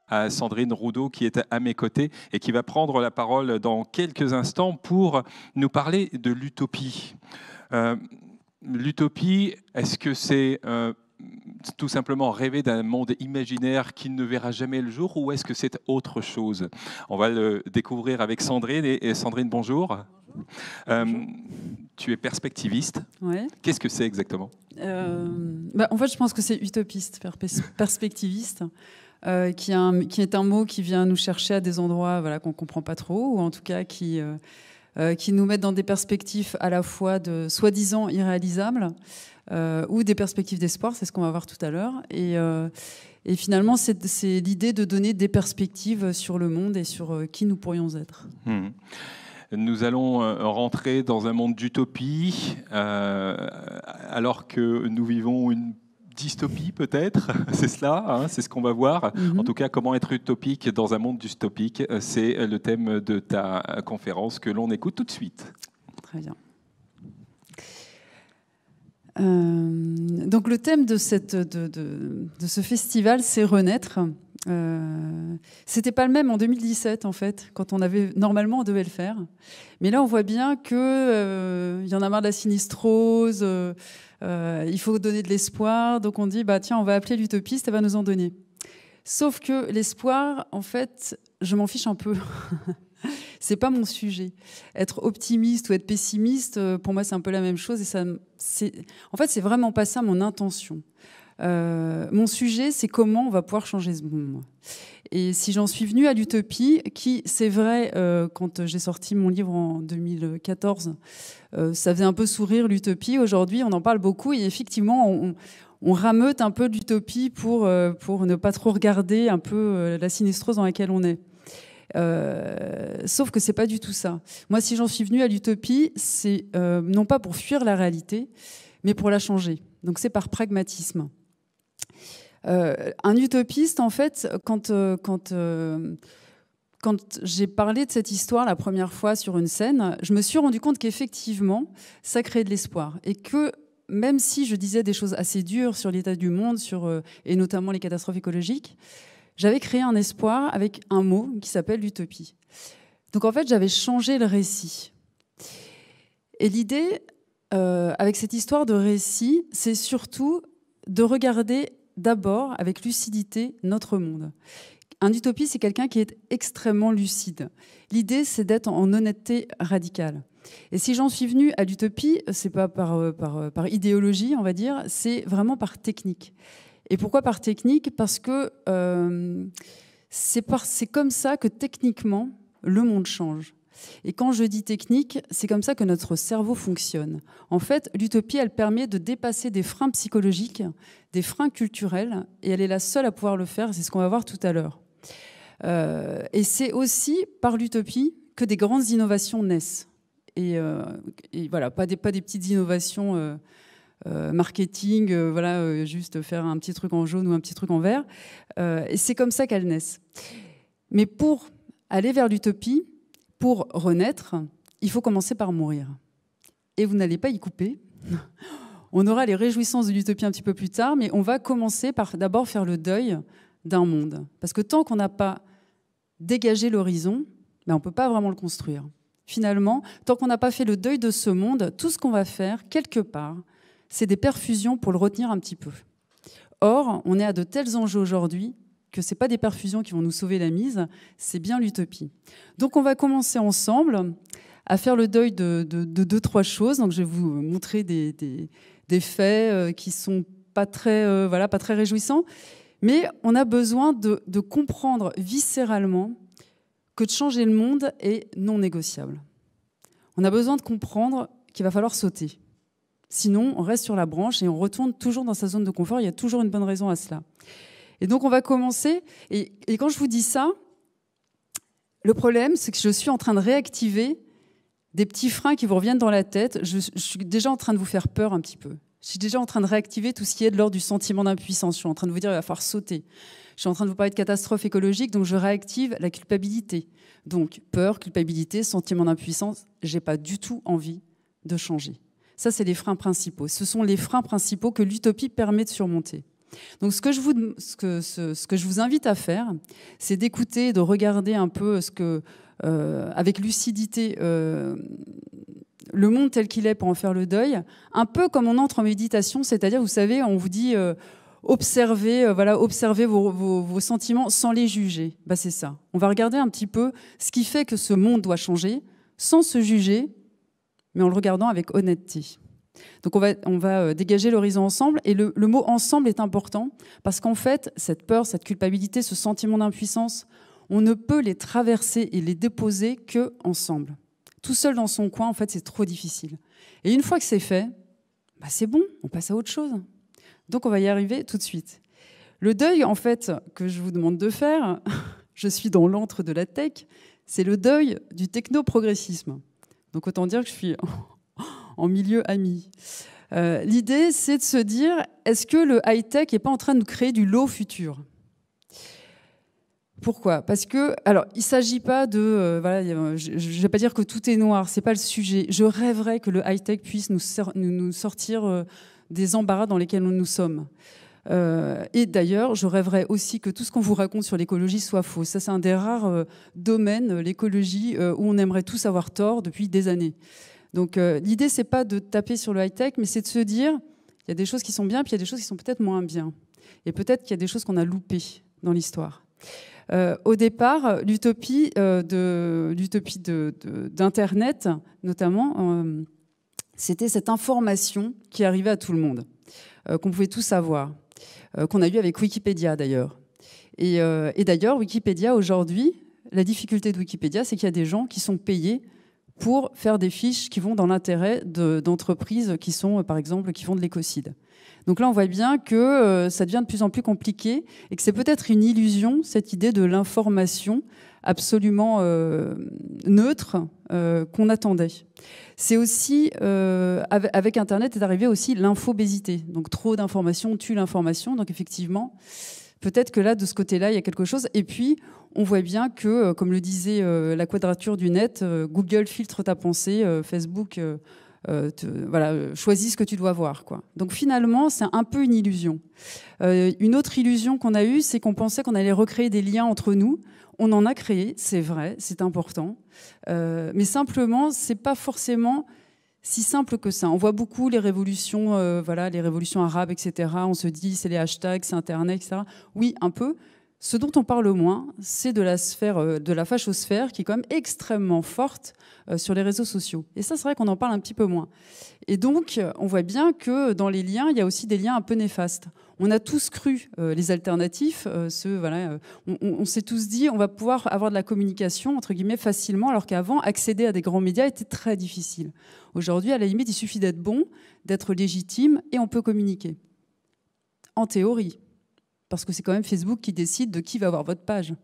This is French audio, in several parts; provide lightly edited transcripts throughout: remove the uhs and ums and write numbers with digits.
à Sandrine Roudot qui est à mes côtés et qui va prendre la parole dans quelques instants pour nous parler de l'utopie. L'utopie, est-ce que c'est tout simplement rêver d'un monde imaginaire qui ne verra jamais le jour, ou est-ce que c'est autre chose? On va le découvrir avec Sandrine. Et Sandrine, bonjour. Bonjour. Tu es perspectiviste. Ouais. Qu'est-ce que c'est exactement? En fait, je pense que c'est utopiste, perspectiviste, qui est un mot qui vient nous chercher à des endroits qu'on ne comprend pas trop, ou en tout cas qui nous met dans des perspectives à la fois de soi-disant irréalisables, ou des perspectives d'espoir, c'est ce qu'on va voir tout à l'heure. Et finalement, c'est l'idée de donner des perspectives sur le monde et sur qui nous pourrions être. Nous allons rentrer dans un monde d'utopie, alors que nous vivons une dystopie peut-être, c'est cela, hein, c'est ce qu'on va voir. En tout cas, comment être utopique dans un monde dystopique, c'est le thème de ta conférence que l'on écoute tout de suite. Très bien. Donc le thème de ce festival, c'est renaître. C'était pas le même en 2017 en fait, quand normalement on devait le faire. Mais là on voit bien que y en a marre de la sinistrose, il faut donner de l'espoir, donc on dit tiens, on va appeler l'utopiste, elle va nous en donner. Sauf que l'espoir, en fait, je m'en fiche un peu. C'est pas mon sujet. Être optimiste ou être pessimiste, pour moi c'est un peu la même chose, et en fait c'est vraiment pas ça mon intention. Mon sujet, c'est comment on va pouvoir changer ce monde. Et si j'en suis venue à l'utopie, qui, c'est vrai, quand j'ai sorti mon livre en 2014, ça faisait un peu sourire l'utopie. Aujourd'hui, on en parle beaucoup, et effectivement, on rameute un peu l'utopie pour ne pas trop regarder un peu la sinistrose dans laquelle on est. Sauf que c'est pas du tout ça. Moi, si j'en suis venue à l'utopie, c'est non pas pour fuir la réalité, mais pour la changer. Donc c'est par pragmatisme. Un utopiste, en fait, quand j'ai parlé de cette histoire la première fois sur une scène, je me suis rendu compte qu'effectivement, ça crée de l'espoir. Et que même si je disais des choses assez dures sur l'état du monde, et notamment les catastrophes écologiques, j'avais créé un espoir avec un mot qui s'appelle l'utopie. Donc en fait, j'avais changé le récit. Et l'idée, avec cette histoire de récit, c'est surtout de regarder d'abord avec lucidité notre monde. Un utopiste, c'est quelqu'un qui est extrêmement lucide. L'idée, c'est d'être en honnêteté radicale. Et si j'en suis venue à l'utopie, c'est pas par idéologie, on va dire, c'est vraiment par technique. Et pourquoi par technique? Parce que c'est comme ça que techniquement, le monde change. Et quand je dis technique, c'est comme ça que notre cerveau fonctionne. En fait, l'utopie, elle permet de dépasser des freins psychologiques, des freins culturels, et elle est la seule à pouvoir le faire, c'est ce qu'on va voir tout à l'heure. Et c'est aussi par l'utopie que des grandes innovations naissent. Et voilà, pas des petites innovations marketing, juste faire un petit truc en jaune ou un petit truc en vert. Et c'est comme ça qu'elles naissent. Mais pour aller vers l'utopie, pour renaître, il faut commencer par mourir. Et vous n'allez pas y couper. On aura les réjouissances de l'utopie un petit peu plus tard, mais on va commencer par d'abord faire le deuil d'un monde. Parce que tant qu'on n'a pas dégagé l'horizon, on ne peut pas vraiment le construire. Finalement, tant qu'on n'a pas fait le deuil de ce monde, tout ce qu'on va faire, quelque part, c'est des perfusions pour le retenir un petit peu. Or, on est à de tels enjeux aujourd'hui que ce n'est pas des perfusions qui vont nous sauver la mise, c'est bien l'utopie. Donc on va commencer ensemble à faire le deuil de 2-3 choses. Donc je vais vous montrer des faits qui ne sont pas très réjouissants, mais on a besoin de comprendre viscéralement que de changer le monde est non négociable. On a besoin de comprendre qu'il va falloir sauter. Sinon, on reste sur la branche et on retourne toujours dans sa zone de confort. Il y a toujours une bonne raison à cela. Et donc, on va commencer. Et quand je vous dis ça, le problème, c'est que je suis en train de réactiver des petits freins qui vous reviennent dans la tête. Je suis déjà en train de vous faire peur un petit peu. Je suis déjà en train de réactiver tout ce qui est de l'ordre du sentiment d'impuissance. Je suis en train de vous dire qu'il va falloir sauter. Je suis en train de vous parler de catastrophe écologique, donc je réactive la culpabilité. Donc, peur, culpabilité, sentiment d'impuissance. Je n'ai pas du tout envie de changer. Ça, c'est les freins principaux. Ce sont les freins principaux que l'utopie permet de surmonter. Donc ce que je vous invite à faire, c'est d'écouter, de regarder un peu avec lucidité le monde tel qu'il est pour en faire le deuil, un peu comme on entre en méditation, c'est-à-dire, vous savez, on vous dit observez vos sentiments sans les juger. C'est ça. On va regarder un petit peu ce qui fait que ce monde doit changer, sans se juger, mais en le regardant avec honnêteté. Donc on va dégager l'horizon ensemble, et le mot « ensemble » est important, parce qu'en fait, cette peur, cette culpabilité, ce sentiment d'impuissance, on ne peut les traverser et les déposer qu'ensemble. Tout seul dans son coin, en fait, c'est trop difficile. Et une fois que c'est fait, c'est bon, on passe à autre chose. Donc on va y arriver tout de suite. Le deuil, en fait, que je vous demande de faire, je suis dans l'antre de la tech, c'est le deuil du techno-progressisme. Donc autant dire que je suis en milieu ami. L'idée, c'est de se dire, est-ce que le high-tech n'est pas en train de nous créer du low futur ? Pourquoi ? Parce que, alors, il ne s'agit pas de... je ne vais pas dire que tout est noir, ce n'est pas le sujet. Je rêverais que le high-tech puisse nous sortir des embarras dans lesquels nous sommes. Et d'ailleurs, je rêverais aussi que tout ce qu'on vous raconte sur l'écologie soit faux. Ça, c'est un des rares domaines, l'écologie, où on aimerait tous avoir tort depuis des années. Donc, l'idée, c'est pas de taper sur le high-tech, mais c'est de se dire, il y a des choses qui sont bien, puis il y a des choses qui sont peut-être moins bien. Et peut-être qu'il y a des choses qu'on a loupées dans l'histoire. Au départ, l'utopie d'Internet, notamment, c'était cette information qui arrivait à tout le monde, qu'on pouvait tous savoir, qu'on a eu avec Wikipédia d'ailleurs. Et d'ailleurs, Wikipédia aujourd'hui, la difficulté de Wikipédia, c'est qu'il y a des gens qui sont payés pour faire des fiches qui vont dans l'intérêt d'entreprises qui sont, par exemple, qui font de l'écocide. Donc là, on voit bien que ça devient de plus en plus compliqué et que c'est peut-être une illusion, cette idée de l'information absolument neutre qu'on attendait. C'est aussi, avec Internet, est arrivé aussi l'infobésité. Donc trop d'informations tue l'information. Donc effectivement, peut-être que là, de ce côté-là, il y a quelque chose. Et puis, on voit bien que, comme le disait la quadrature du net, Google filtre ta pensée, Facebook... choisis ce que tu dois voir, quoi. Donc finalement, c'est un peu une illusion. Une autre illusion qu'on a eue, c'est qu'on pensait qu'on allait recréer des liens entre nous. On en a créé, c'est vrai, c'est important. Mais simplement, c'est pas forcément si simple que ça. On voit beaucoup les révolutions, les révolutions arabes, etc. On se dit, c'est les hashtags, c'est Internet, etc. Oui, un peu. Ce dont on parle moins, c'est de la sphère, de la fachosphère, qui est quand même extrêmement forte sur les réseaux sociaux. Et ça, c'est vrai qu'on en parle un petit peu moins. Et donc, on voit bien que dans les liens, il y a aussi des liens un peu néfastes. On a tous cru les alternatifs, on s'est tous dit, on va pouvoir avoir de la communication, entre guillemets, facilement, alors qu'avant, accéder à des grands médias était très difficile. Aujourd'hui, à la limite, il suffit d'être bon, d'être légitime, et on peut communiquer. En théorie. Parce que c'est quand même Facebook qui décide de qui va avoir votre page.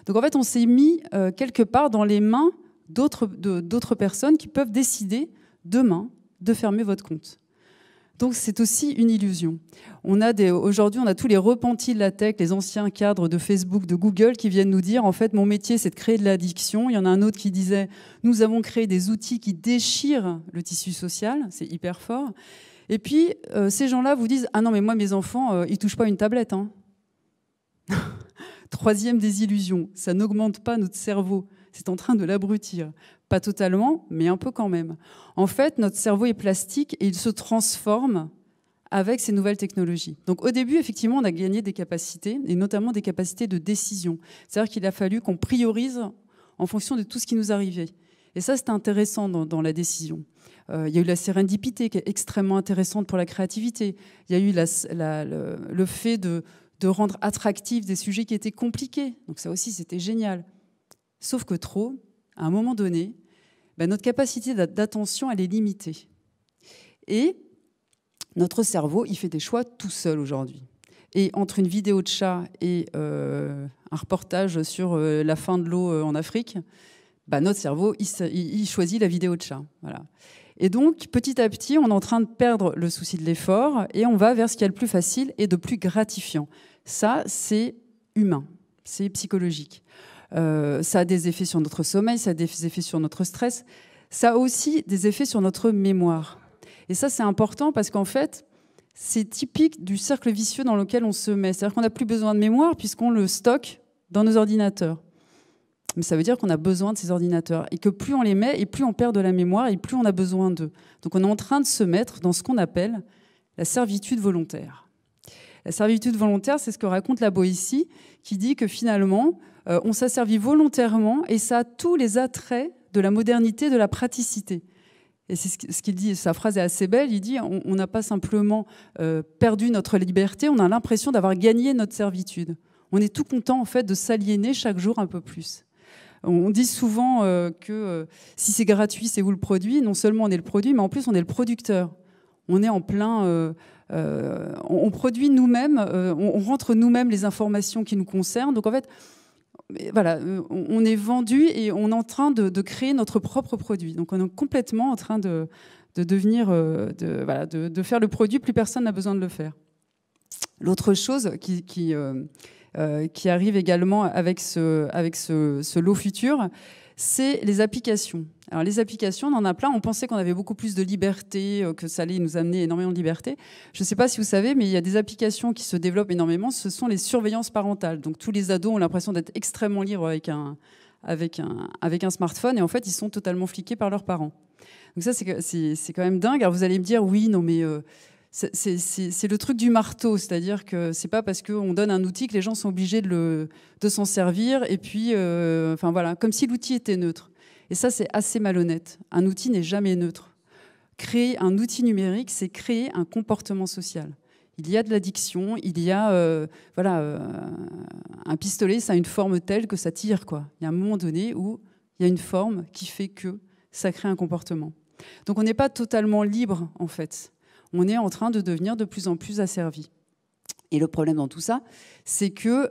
Donc en fait, on s'est mis quelque part dans les mains d'autres personnes qui peuvent décider demain de fermer votre compte. Donc c'est aussi une illusion. Aujourd'hui, on a tous les repentis de la tech, les anciens cadres de Facebook, de Google, qui viennent nous dire, en fait, mon métier, c'est de créer de l'addiction. Il y en a un autre qui disait, nous avons créé des outils qui déchirent le tissu social. C'est hyper fort. Et puis, ces gens-là vous disent, ah non, mais moi, mes enfants, ils touchent pas une tablette, hein. Troisième désillusion, ça n'augmente pas notre cerveau, c'est en train de l'abrutir. Pas totalement, mais un peu quand même. En fait, notre cerveau est plastique et il se transforme avec ces nouvelles technologies. Donc au début, effectivement, on a gagné des capacités, et notamment des capacités de décision. C'est-à-dire qu'il a fallu qu'on priorise en fonction de tout ce qui nous arrivait. Et ça, c'était intéressant dans la décision. Il y a eu la sérendipité qui est extrêmement intéressante pour la créativité. Il y a eu le fait de rendre attractifs des sujets qui étaient compliqués. Donc ça aussi, c'était génial. Sauf que trop, à un moment donné, notre capacité d'attention, elle est limitée. Et notre cerveau, il fait des choix tout seul aujourd'hui. Et entre une vidéo de chat et un reportage sur la fin de l'eau en Afrique, notre cerveau, il choisit la vidéo de chat. Voilà. Et donc, petit à petit, on est en train de perdre le souci de l'effort et on va vers ce qui est le plus facile et de plus gratifiant. Ça, c'est humain, c'est psychologique. Ça a des effets sur notre sommeil, ça a des effets sur notre stress. Ça a aussi des effets sur notre mémoire. Et ça, c'est important parce qu'en fait, c'est typique du cercle vicieux dans lequel on se met. C'est-à-dire qu'on n'a plus besoin de mémoire puisqu'on le stocke dans nos ordinateurs. Mais ça veut dire qu'on a besoin de ces ordinateurs et que plus on les met et plus on perd de la mémoire et plus on a besoin d'eux. Donc on est en train de se mettre dans ce qu'on appelle la servitude volontaire. La servitude volontaire, c'est ce que raconte la Boétie, qui dit que finalement, on s'asservit volontairement et ça a tous les attraits de la modernité, de la praticité. Et c'est ce qu'il dit, sa phrase est assez belle, il dit on n'a pas simplement perdu notre liberté, on a l'impression d'avoir gagné notre servitude. On est tout content en fait de s'aliéner chaque jour un peu plus. On dit souvent que si c'est gratuit, c'est vous le produit. Non seulement on est le produit, mais en plus on est le producteur. On est en plein... on produit nous-mêmes, on rentre nous-mêmes les informations qui nous concernent. Donc en fait, voilà, on est vendu et on est en train de créer notre propre produit. Donc on est complètement en train de devenir, de faire le produit, plus personne n'a besoin de le faire. L'autre chose qui arrive également avec ce lot futur, c'est les applications. Alors les applications, on en a plein. On pensait qu'on avait beaucoup plus de liberté, que ça allait nous amener énormément de liberté. Je ne sais pas si vous savez, mais il y a des applications qui se développent énormément. Ce sont les surveillances parentales. Donc tous les ados ont l'impression d'être extrêmement libres avec un smartphone, et en fait, ils sont totalement fliqués par leurs parents. Donc ça, c'est quand même dingue. Alors vous allez me dire, oui, non, mais c'est le truc du marteau, c'est-à-dire que c'est pas parce qu'on donne un outil que les gens sont obligés de s'en servir, et puis, enfin voilà, comme si l'outil était neutre. Et ça, c'est assez malhonnête. Un outil n'est jamais neutre. Créer un outil numérique, c'est créer un comportement social. Il y a de l'addiction, il y a un pistolet, ça a une forme telle que ça tire, quoi. Il y a un moment donné où il y a une forme qui fait que ça crée un comportement. Donc on n'est pas totalement libre, en fait. On est en train de devenir de plus en plus asservi. Et le problème dans tout ça, c'est que,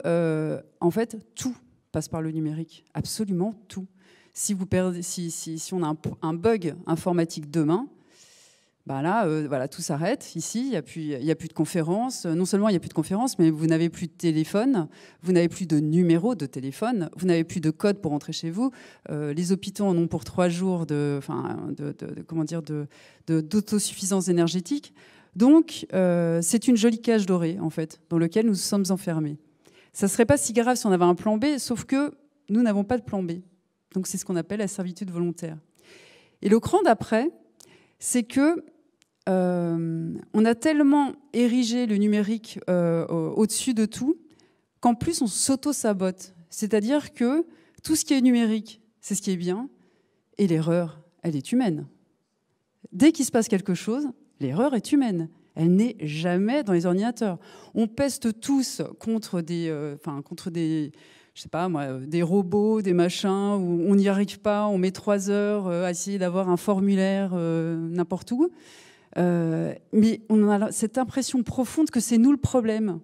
en fait, tout passe par le numérique. Absolument tout. Si on a un bug informatique demain, ben là, voilà, tout s'arrête. Ici, il n'y a plus de conférences. Non seulement il n'y a plus de conférences, mais vous n'avez plus de téléphone, vous n'avez plus de numéro de téléphone, vous n'avez plus de code pour rentrer chez vous. Les hôpitaux en ont pour 3 jours d'autosuffisance énergétique. Donc, c'est une jolie cage dorée, en fait, dans laquelle nous sommes enfermés. Ça ne serait pas si grave si on avait un plan B, sauf que nous n'avons pas de plan B. Donc c'est ce qu'on appelle la servitude volontaire. Et le cran d'après, c'est que on a tellement érigé le numérique au-dessus de tout qu'en plus on s'auto-sabote. C'est-à-dire que tout ce qui est numérique, c'est ce qui est bien, et l'erreur, elle est humaine. Dès qu'il se passe quelque chose, l'erreur est humaine. Elle n'est jamais dans les ordinateurs. On peste tous contre des je sais pas moi, des robots, des machins, où on n'y arrive pas, on met 3 heures à essayer d'avoir un formulaire n'importe où. Mais on a cette impression profonde que c'est nous le problème,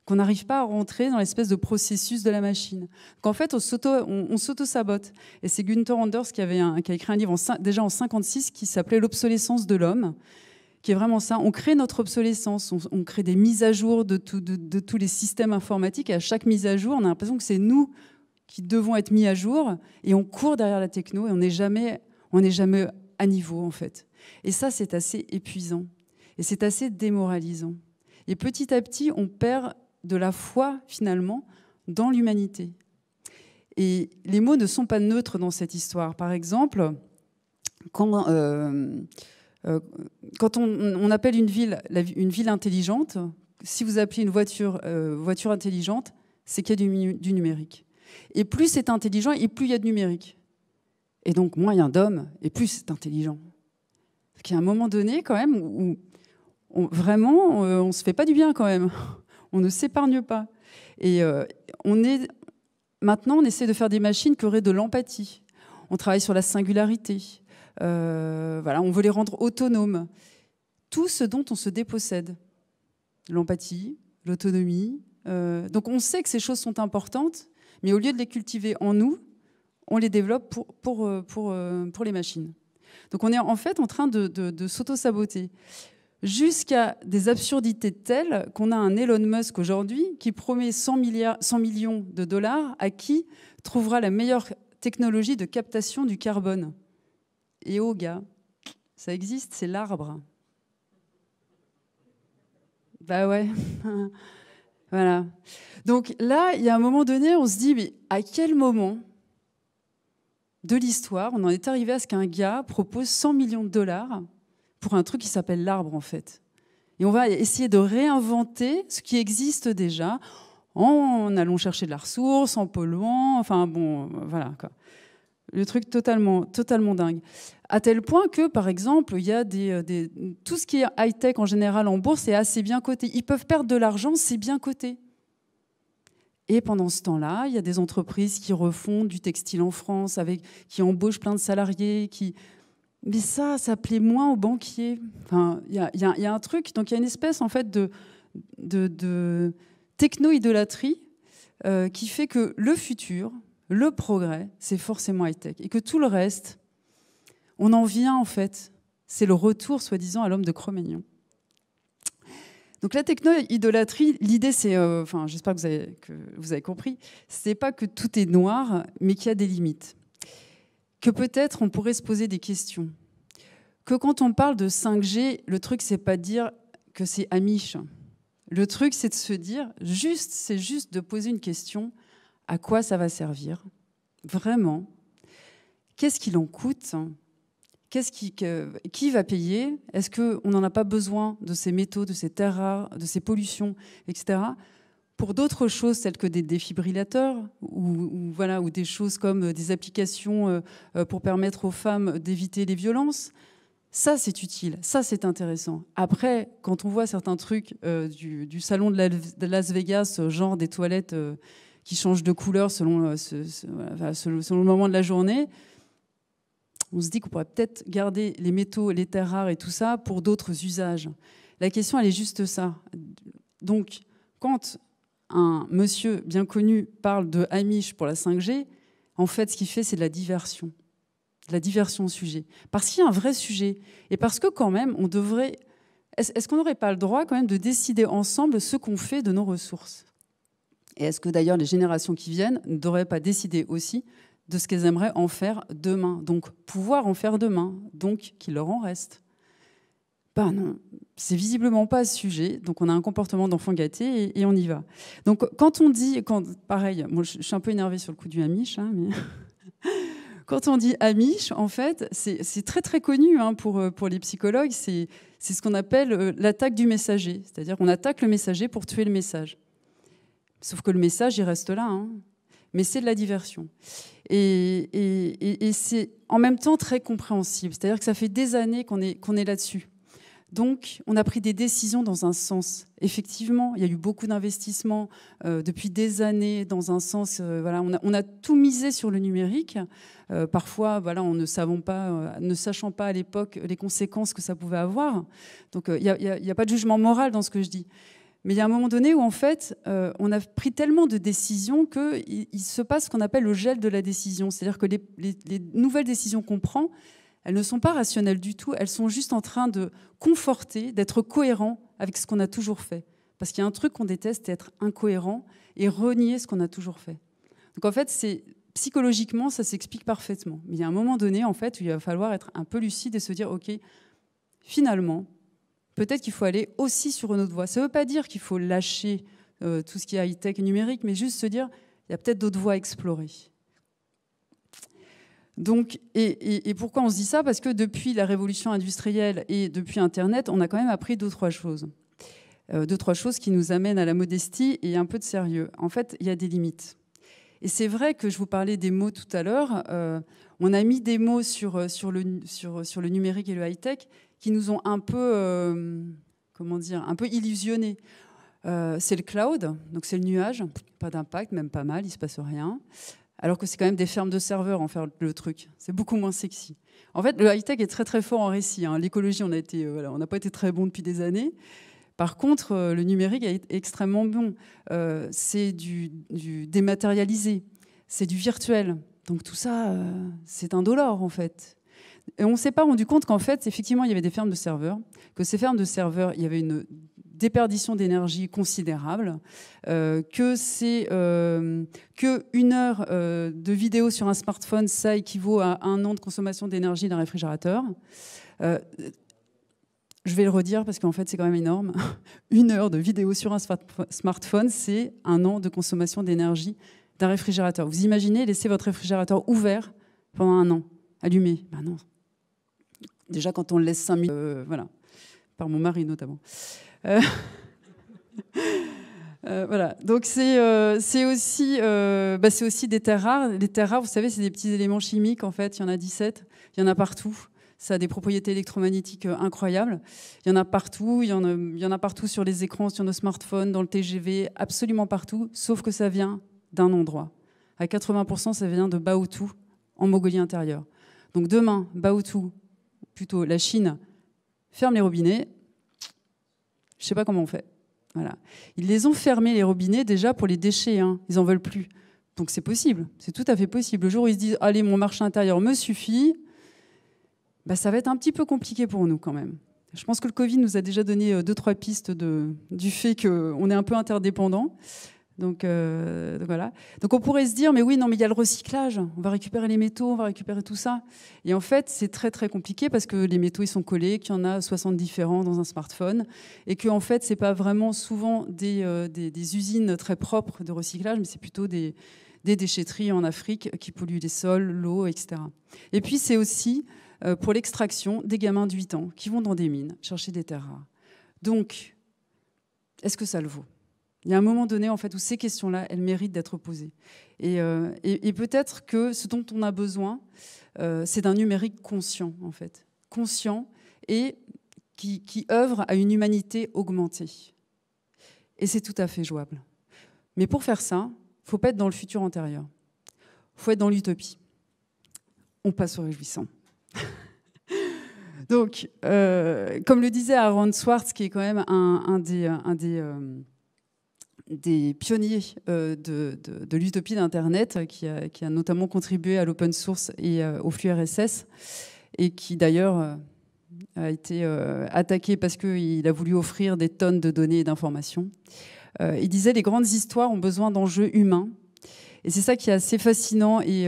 qu'on n'arrive pas à rentrer dans l'espèce de processus de la machine. Qu'en fait, on s'auto-sabote. Et c'est Gunther Anders qui a écrit un livre déjà en 1956 qui s'appelait « L'obsolescence de l'homme », qui est vraiment ça. On crée notre obsolescence, on crée des mises à jour de tous les systèmes informatiques, et à chaque mise à jour, on a l'impression que c'est nous qui devons être mis à jour, et on court derrière la techno, et on n'est jamais à niveau, en fait. Et ça, c'est assez épuisant, et c'est assez démoralisant. Et petit à petit, on perd de la foi, finalement, dans l'humanité. Et les mots ne sont pas neutres dans cette histoire. Par exemple, quand on appelle une ville intelligente, si vous appelez une voiture intelligente, c'est qu'il y a du numérique. Et plus c'est intelligent, et plus il y a de numérique. Et donc, moins il y a d'hommes, et plus c'est intelligent. Parce qu'il y a un moment donné, quand même, où vraiment, on ne se fait pas du bien, quand même. On ne s'épargne pas. Et maintenant, on essaie de faire des machines qui auraient de l'empathie. On travaille sur la singularité. On veut les rendre autonomes. Tout ce dont on se dépossède. L'empathie, l'autonomie. Donc on sait que ces choses sont importantes, mais au lieu de les cultiver en nous, on les développe pour les machines. Donc on est en fait en train de s'auto-saboter. Jusqu'à des absurdités telles qu'on a un Elon Musk aujourd'hui qui promet 100 millions de dollars à qui trouvera la meilleure technologie de captation du carbone. Et oh gars, ça existe, c'est l'arbre. Bah ouais. Voilà. Donc là, il y a un moment donné, on se dit, mais à quel moment de l'histoire on en est arrivé à ce qu'un gars propose 100 millions de dollars pour un truc qui s'appelle l'arbre, en fait. Et on va essayer de réinventer ce qui existe déjà en allant chercher de la ressource, en polluant, enfin bon, voilà, quoi. Le truc totalement dingue. À tel point que, par exemple, il y a tout ce qui est high-tech en général en bourse est assez bien coté. Ils peuvent perdre de l'argent, c'est bien coté. Et pendant ce temps-là, il y a des entreprises qui refont du textile en France, qui embauchent plein de salariés. Mais ça plaît moins aux banquiers. Enfin, il y a un truc, donc il y a une espèce en fait de techno-idolâtrie qui fait que le futur, le progrès, c'est forcément high-tech. Et que tout le reste, on en vient en fait. C'est le retour, soi-disant, à l'homme de Cro-Magnon. Donc la techno-idolâtrie, l'idée c'est, j'espère que vous avez compris, c'est pas que tout est noir, mais qu'il y a des limites. Que peut-être on pourrait se poser des questions. Que quand on parle de 5G, le truc c'est pas de dire que c'est amiche. Le truc c'est de se dire, c'est juste de poser une question. À quoi ça va servir? Vraiment? Qu'est-ce qu'il en coûte? Qui va payer? Est-ce qu'on n'en a pas besoin de ces métaux, de ces terres rares, de ces pollutions, etc. pour d'autres choses telles que des défibrillateurs ou des choses comme des applications pour permettre aux femmes d'éviter les violences? Ça, c'est utile, ça, c'est intéressant. Après, quand on voit certains trucs du salon de Las Vegas, genre des toilettes qui changent de couleur selon le moment de la journée, on se dit qu'on pourrait peut-être garder les métaux, les terres rares et tout ça pour d'autres usages. La question, elle est juste ça. Donc, quand un monsieur bien connu parle de Amish pour la 5G, en fait, ce qu'il fait, c'est de la diversion au sujet. Parce qu'il y a un vrai sujet. Et parce que quand même, on devrait... Est-ce qu'on n'aurait pas le droit quand même de décider ensemble ce qu'on fait de nos ressources? Et est-ce que d'ailleurs les générations qui viennent ne devraient pas décider aussi de ce qu'elles aimeraient en faire demain? Donc pouvoir en faire demain, donc qu'il leur en reste. Ben non, c'est visiblement pas ce sujet. Donc on a un comportement d'enfant gâté et on y va. Donc quand on dit... pareil, moi je suis un peu énervée sur le coup du Amish, hein, mais... Quand on dit Amish, en fait, c'est très très connu pour les psychologues, c'est ce qu'on appelle l'attaque du messager. C'est-à-dire qu'on attaque le messager pour tuer le message. Sauf que le message, il reste là. Hein. Mais c'est de la diversion. Et c'est en même temps très compréhensible. C'est-à-dire que ça fait des années qu'on est là-dessus. Donc, on a pris des décisions dans un sens. Effectivement, il y a eu beaucoup d'investissements depuis des années dans un sens. On a tout misé sur le numérique. Parfois, en ne sachant pas à l'époque les conséquences que ça pouvait avoir. Donc, il n'y a pas de jugement moral dans ce que je dis. Mais il y a un moment donné où, en fait, on a pris tellement de décisions qu'il se passe ce qu'on appelle le gel de la décision. C'est-à-dire que les nouvelles décisions qu'on prend, elles ne sont pas rationnelles du tout, elles sont juste en train de conforter, d'être cohérents avec ce qu'on a toujours fait. Parce qu'il y a un truc qu'on déteste, c'est être incohérent et renier ce qu'on a toujours fait. Donc en fait, psychologiquement, ça s'explique parfaitement. Mais il y a un moment donné, en fait, où il va falloir être un peu lucide et se dire, OK, finalement, peut-être qu'il faut aller aussi sur une autre voie. Ça ne veut pas dire qu'il faut lâcher tout ce qui est high-tech et numérique, mais juste se dire, il y a peut-être d'autres voies à explorer. Donc, et pourquoi on se dit ça? Parce que depuis la révolution industrielle et depuis Internet, on a quand même appris deux, trois choses. Deux, trois choses qui nous amènent à la modestie et un peu de sérieux. En fait, il y a des limites. Et c'est vrai que je vous parlais des mots tout à l'heure. On a mis des mots sur le numérique et le high-tech qui nous ont un peu, un peu illusionnés. C'est le cloud, donc c'est le nuage. Pas d'impact, même pas mal, il ne se passe rien. Alors que c'est quand même des fermes de serveurs en faire le truc. C'est beaucoup moins sexy. En fait, le high-tech est très très fort en récit. Hein. L'écologie, on n'a pas été très bon depuis des années. Par contre, le numérique est extrêmement bon. C'est du dématérialisé, c'est du virtuel. Donc tout ça, c'est indolore en fait. Et on ne s'est pas rendu compte qu'en fait, effectivement, il y avait des fermes de serveurs, que ces fermes de serveurs, il y avait une déperdition d'énergie considérable, que une heure de vidéo sur un smartphone, ça équivaut à 1 an de consommation d'énergie d'un réfrigérateur. Je vais le redire parce qu'en fait, c'est quand même énorme. 1 heure de vidéo sur un smartphone, c'est 1 an de consommation d'énergie d'un réfrigérateur. Vous imaginez laisser votre réfrigérateur ouvert pendant 1 an, allumé? Ben non. Déjà, quand on le laisse 5 minutes, voilà, par mon mari notamment. Voilà. Donc c'est aussi des terres rares. Les terres rares, vous savez, c'est des petits éléments chimiques. En fait, il y en a 17. Il y en a partout. Ça a des propriétés électromagnétiques incroyables. Il y en a partout. Il y en a partout sur les écrans, sur nos smartphones, dans le TGV, absolument partout. Sauf que ça vient d'un endroit. À 80%, ça vient de Baotou, en Mongolie intérieure. Donc demain, Baotou, plutôt la Chine, ferme les robinets. Je ne sais pas comment on fait. Voilà. Ils les ont fermés, les robinets, déjà pour les déchets. Hein. Ils n'en veulent plus. Donc c'est possible. C'est tout à fait possible. Le jour où ils se disent « Allez, mon marché intérieur me suffit », bah, ça va être un petit peu compliqué pour nous quand même. Je pense que le Covid nous a déjà donné 2-3 pistes du fait qu'on est un peu interdépendants. Donc voilà. Donc on pourrait se dire, mais oui, non, mais il y a le recyclage. On va récupérer les métaux, on va récupérer tout ça. Et en fait, c'est très, très compliqué parce que les métaux, ils sont collés, qu'il y en a 60 différents dans un smartphone. Et qu'en fait, c'est pas vraiment souvent des usines très propres de recyclage, mais c'est plutôt des déchetteries en Afrique qui polluent les sols, l'eau, etc. Et puis, c'est aussi pour l'extraction des gamins de 8 ans qui vont dans des mines chercher des terres rares. Donc, est-ce que ça le vaut ? Il y a un moment donné en fait, où ces questions-là, elles méritent d'être posées. Et peut-être que ce dont on a besoin, c'est d'un numérique conscient, en fait. Conscient et qui œuvre à une humanité augmentée. Et c'est tout à fait jouable. Mais pour faire ça, il ne faut pas être dans le futur antérieur. Il faut être dans l'utopie. On passe au réjouissant. Donc, comme le disait Aaron Swartz, qui est quand même un des pionniers de l'utopie d'Internet, qui a notamment contribué à l'open source et au flux RSS, et qui d'ailleurs a été attaqué parce qu'il a voulu offrir des tonnes de données et d'informations. Il disait « Les grandes histoires ont besoin d'enjeux humains ». Et c'est ça qui est assez fascinant et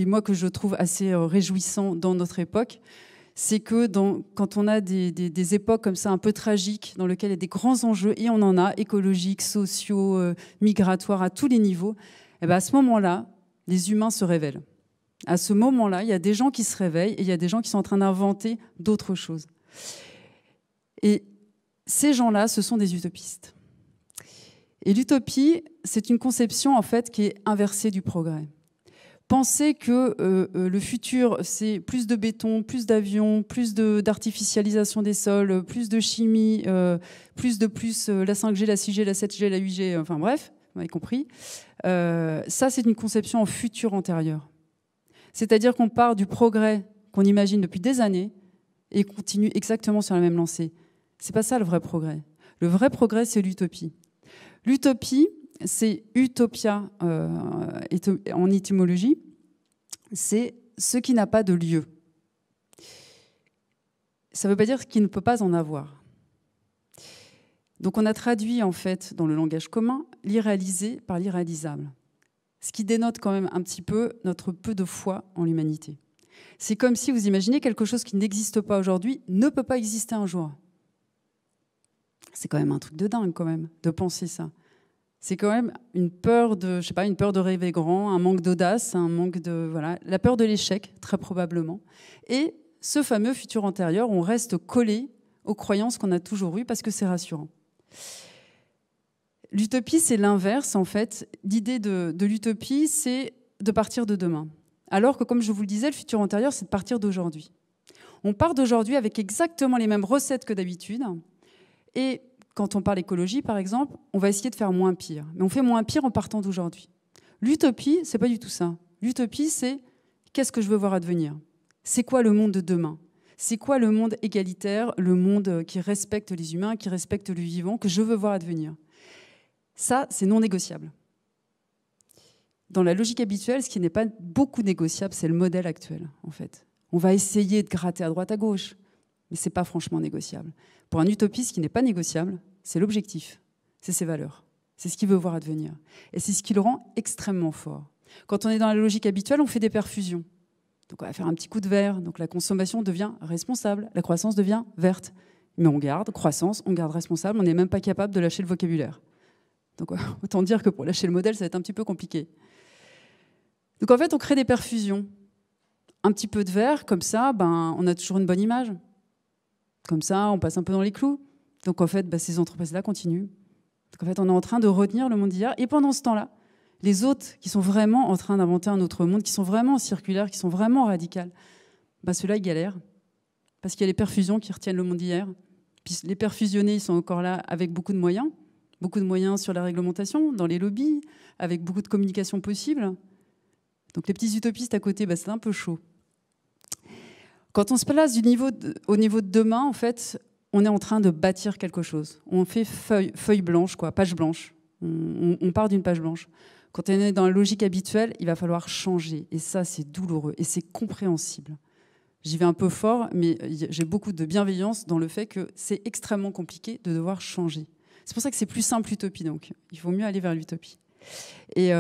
moi que je trouve assez réjouissant dans notre époque. C'est que quand on a des époques comme ça un peu tragiques, dans lesquelles il y a des grands enjeux, et on en a, écologiques, sociaux, migratoires, à tous les niveaux, et bien à ce moment-là, les humains se révèlent. À ce moment-là, il y a des gens qui se réveillent et il y a des gens qui sont en train d'inventer d'autres choses. Et ces gens-là, ce sont des utopistes. Et l'utopie, c'est une conception en fait qui est inversée du progrès. Penser que le futur, c'est plus de béton, plus d'avions, plus d'artificialisation des sols, plus de chimie, plus la 5G, la 6G, la 7G, la 8G, enfin bref, vous avez compris. Ça, c'est une conception en futur antérieur. C'est-à-dire qu'on part du progrès qu'on imagine depuis des années et continue exactement sur la même lancée. C'est pas ça le vrai progrès. Le vrai progrès, c'est l'utopie. L'utopie, c'est utopia en étymologie, c'est ce qui n'a pas de lieu. Ça ne veut pas dire qu'il ne peut pas en avoir. Donc on a traduit en fait dans le langage commun l'irréalisé par l'irréalisable, ce qui dénote quand même un petit peu notre peu de foi en l'humanité. C'est comme si vous imaginez quelque chose qui n'existe pas aujourd'hui ne peut pas exister un jour. C'est quand même un truc de dingue quand même de penser ça. C'est quand même une peur de, une peur de rêver grand, un manque d'audace, la peur de l'échec, très probablement. Et ce fameux futur antérieur, on reste collé aux croyances qu'on a toujours eues parce que c'est rassurant. L'utopie, c'est l'inverse, en fait. L'idée de l'utopie, c'est de partir de demain. Alors que, comme je vous le disais, le futur antérieur, c'est de partir d'aujourd'hui. On part d'aujourd'hui avec exactement les mêmes recettes que d'habitude. Et quand on parle écologie, par exemple, on va essayer de faire moins pire. Mais on fait moins pire en partant d'aujourd'hui. L'utopie, c'est pas du tout ça. L'utopie, c'est qu'est-ce que je veux voir advenir ? C'est quoi le monde de demain ? C'est quoi le monde égalitaire, le monde qui respecte les humains, qui respecte le vivant, que je veux voir advenir ? Ça, c'est non négociable. Dans la logique habituelle, ce qui n'est pas beaucoup négociable, c'est le modèle actuel, en fait. On va essayer de gratter à droite, à gauche, mais ce n'est pas franchement négociable. Pour un utopiste, ce qui n'est pas négociable, c'est l'objectif, c'est ses valeurs, c'est ce qu'il veut voir advenir. Et c'est ce qui le rend extrêmement fort. Quand on est dans la logique habituelle, on fait des perfusions. Donc on va faire un petit coup de vert. Donc la consommation devient responsable, la croissance devient verte. Mais on garde croissance, on garde responsable, on n'est même pas capable de lâcher le vocabulaire. Donc autant dire que pour lâcher le modèle, ça va être un petit peu compliqué. Donc en fait, on crée des perfusions. Un petit peu de vert, comme ça, on a toujours une bonne image. Comme ça, on passe un peu dans les clous. Donc en fait, ces entreprises-là continuent. Donc en fait, on est en train de retenir le monde d'hier. Et pendant ce temps-là, les autres qui sont vraiment en train d'inventer un autre monde, qui sont vraiment circulaires, qui sont vraiment radicales, ceux-là, ils galèrent. Parce qu'il y a les perfusions qui retiennent le monde d'hier. Puis les perfusionnés, ils sont encore là avec beaucoup de moyens sur la réglementation, dans les lobbies, avec beaucoup de communication possible. Donc les petits utopistes à côté, c'est un peu chaud. Quand on se place au niveau de demain, en fait, on est en train de bâtir quelque chose. On fait feuille blanche, page blanche. On part d'une page blanche. Quand on est dans la logique habituelle, il va falloir changer. Et ça, c'est douloureux et c'est compréhensible. J'y vais un peu fort, mais j'ai beaucoup de bienveillance dans le fait que c'est extrêmement compliqué de devoir changer. C'est pour ça que c'est plus simple l'utopie, donc. Il vaut mieux aller vers l'utopie. Et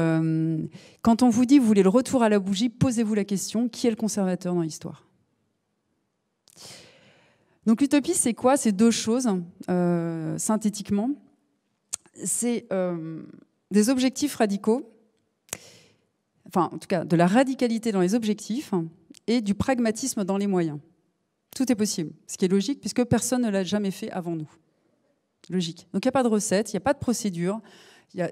quand on vous dit que vous voulez le retour à la bougie, posez-vous la question, qui est le conservateur dans l'histoire ? Donc l'utopie, c'est quoi ? C'est deux choses, synthétiquement. C'est des objectifs radicaux, enfin en tout cas de la radicalité dans les objectifs et du pragmatisme dans les moyens. Tout est possible, ce qui est logique puisque personne ne l'a jamais fait avant nous. Logique. Donc il n'y a pas de recette, il n'y a pas de procédure.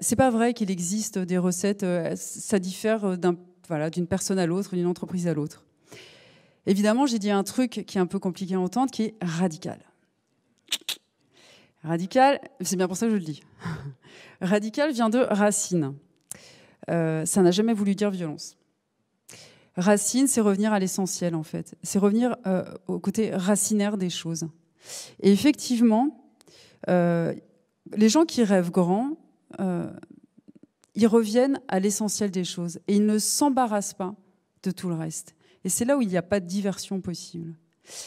C'est pas vrai qu'il existe des recettes, ça diffère d'une personne à l'autre, d'une entreprise à l'autre. Évidemment, j'ai dit un truc qui est un peu compliqué à entendre, qui est radical. Radical, c'est bien pour ça que je le dis. Radical vient de racine. Ça n'a jamais voulu dire violence. Racine, c'est revenir à l'essentiel, en fait. C'est revenir au côté racinaire des choses. Et effectivement, les gens qui rêvent grand, ils reviennent à l'essentiel des choses. Et ils ne s'embarrassent pas de tout le reste. Et c'est là où il n'y a pas de diversion possible.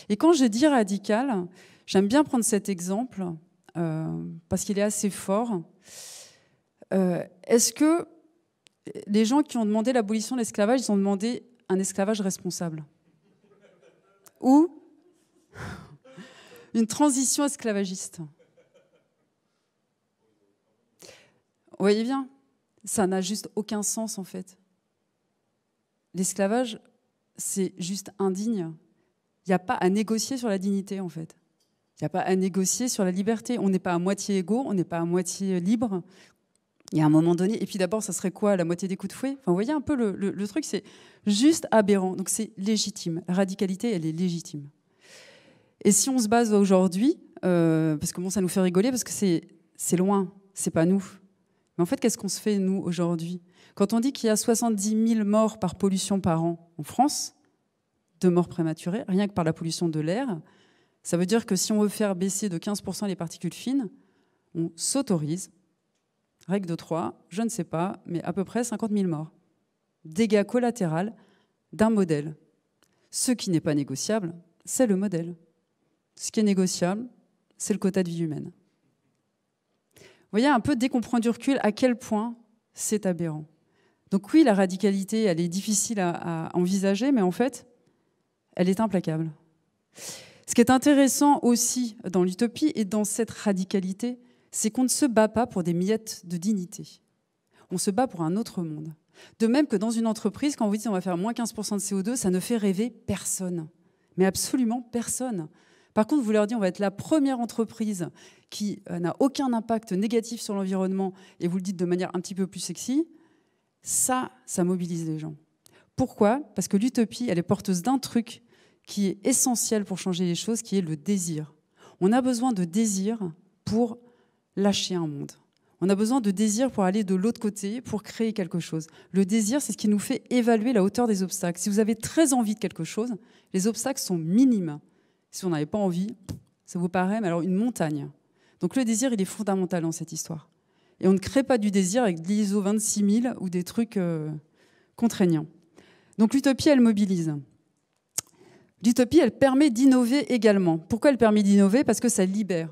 Et quand je dis radical, j'aime bien prendre cet exemple, parce qu'il est assez fort. Est-ce que les gens qui ont demandé l'abolition de l'esclavage, ils ont demandé un esclavage responsable ? Ou une transition esclavagiste ? Vous voyez bien, ça n'a juste aucun sens en fait. L'esclavage, c'est juste indigne. Il n'y a pas à négocier sur la dignité en fait. Il n'y a pas à négocier sur la liberté. On n'est pas à moitié égaux, on n'est pas à moitié libre. Il y a un moment donné, et puis d'abord, ça serait quoi, la moitié des coups de fouet ? Enfin, vous voyez un peu le truc, c'est juste aberrant. Donc c'est légitime. La radicalité, elle est légitime. Et si on se base aujourd'hui, parce que ça nous fait rigoler, parce que c'est loin, c'est pas nous. Mais en fait, qu'est-ce qu'on se fait, nous, aujourd'hui ? Quand on dit qu'il y a 70 000 morts par pollution par an en France, de morts prématurées, rien que par la pollution de l'air, ça veut dire que si on veut faire baisser de 15% les particules fines, on s'autorise, règle de 3, je ne sais pas, mais à peu près 50 000 morts. Dégâts collatéraux d'un modèle. Ce qui n'est pas négociable, c'est le modèle. Ce qui est négociable, c'est le quota de vie humaine. Vous voyez un peu, dès qu'on prend du recul, à quel point c'est aberrant. Donc oui, la radicalité, elle est difficile à envisager, mais en fait, elle est implacable. Ce qui est intéressant aussi dans l'utopie et dans cette radicalité, c'est qu'on ne se bat pas pour des miettes de dignité. On se bat pour un autre monde. De même que dans une entreprise, quand vous dites on va faire moins 15% de CO2, ça ne fait rêver personne. Mais absolument personne. Par contre, vous leur dites on va être la première entreprise qui n'a aucun impact négatif sur l'environnement et vous le dites de manière un petit peu plus sexy, ça mobilise les gens. Pourquoi ? Parce que l'utopie, elle est porteuse d'un truc qui est essentiel pour changer les choses, qui est le désir. On a besoin de désir pour lâcher un monde. On a besoin de désir pour aller de l'autre côté, pour créer quelque chose. Le désir, c'est ce qui nous fait évaluer la hauteur des obstacles. Si vous avez très envie de quelque chose, les obstacles sont minimes. Si vous n'avez pas envie, ça vous paraît mais alors une montagne. Donc le désir, il est fondamental dans cette histoire. Et on ne crée pas du désir avec de l'ISO 26000 ou des trucs contraignants. Donc l'utopie, elle mobilise. L'utopie, elle permet d'innover également. Pourquoi elle permet d'innover ? Parce que ça libère.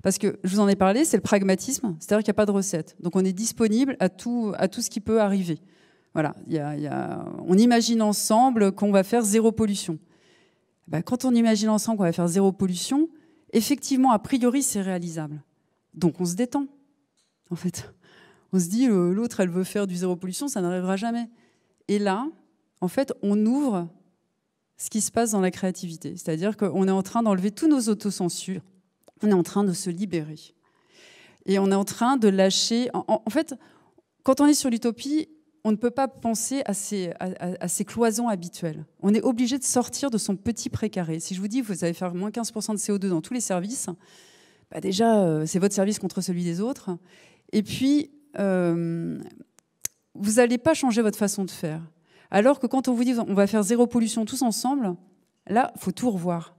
Parce que, je vous en ai parlé, c'est le pragmatisme, c'est-à-dire qu'il n'y a pas de recette. Donc on est disponible à tout ce qui peut arriver. Voilà, on imagine ensemble qu'on va faire zéro pollution. Quand on imagine ensemble qu'on va faire zéro pollution, effectivement, a priori, c'est réalisable. Donc on se détend, en fait. On se dit, l'autre, elle veut faire du zéro pollution, ça n'arrivera jamais. Et là, en fait, on ouvre ce qui se passe dans la créativité. C'est-à-dire qu'on est en train d'enlever tous nos autocensures. On est en train de se libérer. Et on est en train de lâcher... En fait, quand on est sur l'utopie, on ne peut pas penser à ces cloisons habituelles. On est obligé de sortir de son petit précaré. Si je vous dis que vous allez faire moins 15% de CO2 dans tous les services, déjà, c'est votre service contre celui des autres. Et puis, vous n'allez pas changer votre façon de faire. Alors que quand on vous dit on va faire zéro pollution tous ensemble, là, il faut tout revoir.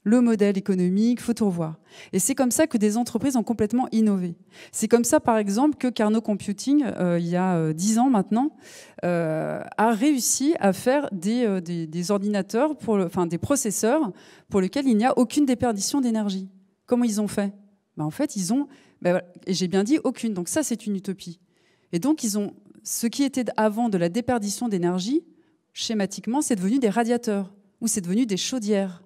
Le modèle économique, il faut tout revoir. Et c'est comme ça que des entreprises ont complètement innové. C'est comme ça, par exemple, que Carnot Computing, il y a 10 ans maintenant, a réussi à faire des ordinateurs, des processeurs pour lesquels il n'y a aucune déperdition d'énergie. Comment ils ont fait ? En fait, ils ont, et j'ai bien dit aucune, donc ça c'est une utopie. Et donc ils ont, ce qui était avant de la déperdition d'énergie, schématiquement, c'est devenu des radiateurs, ou c'est devenu des chaudières.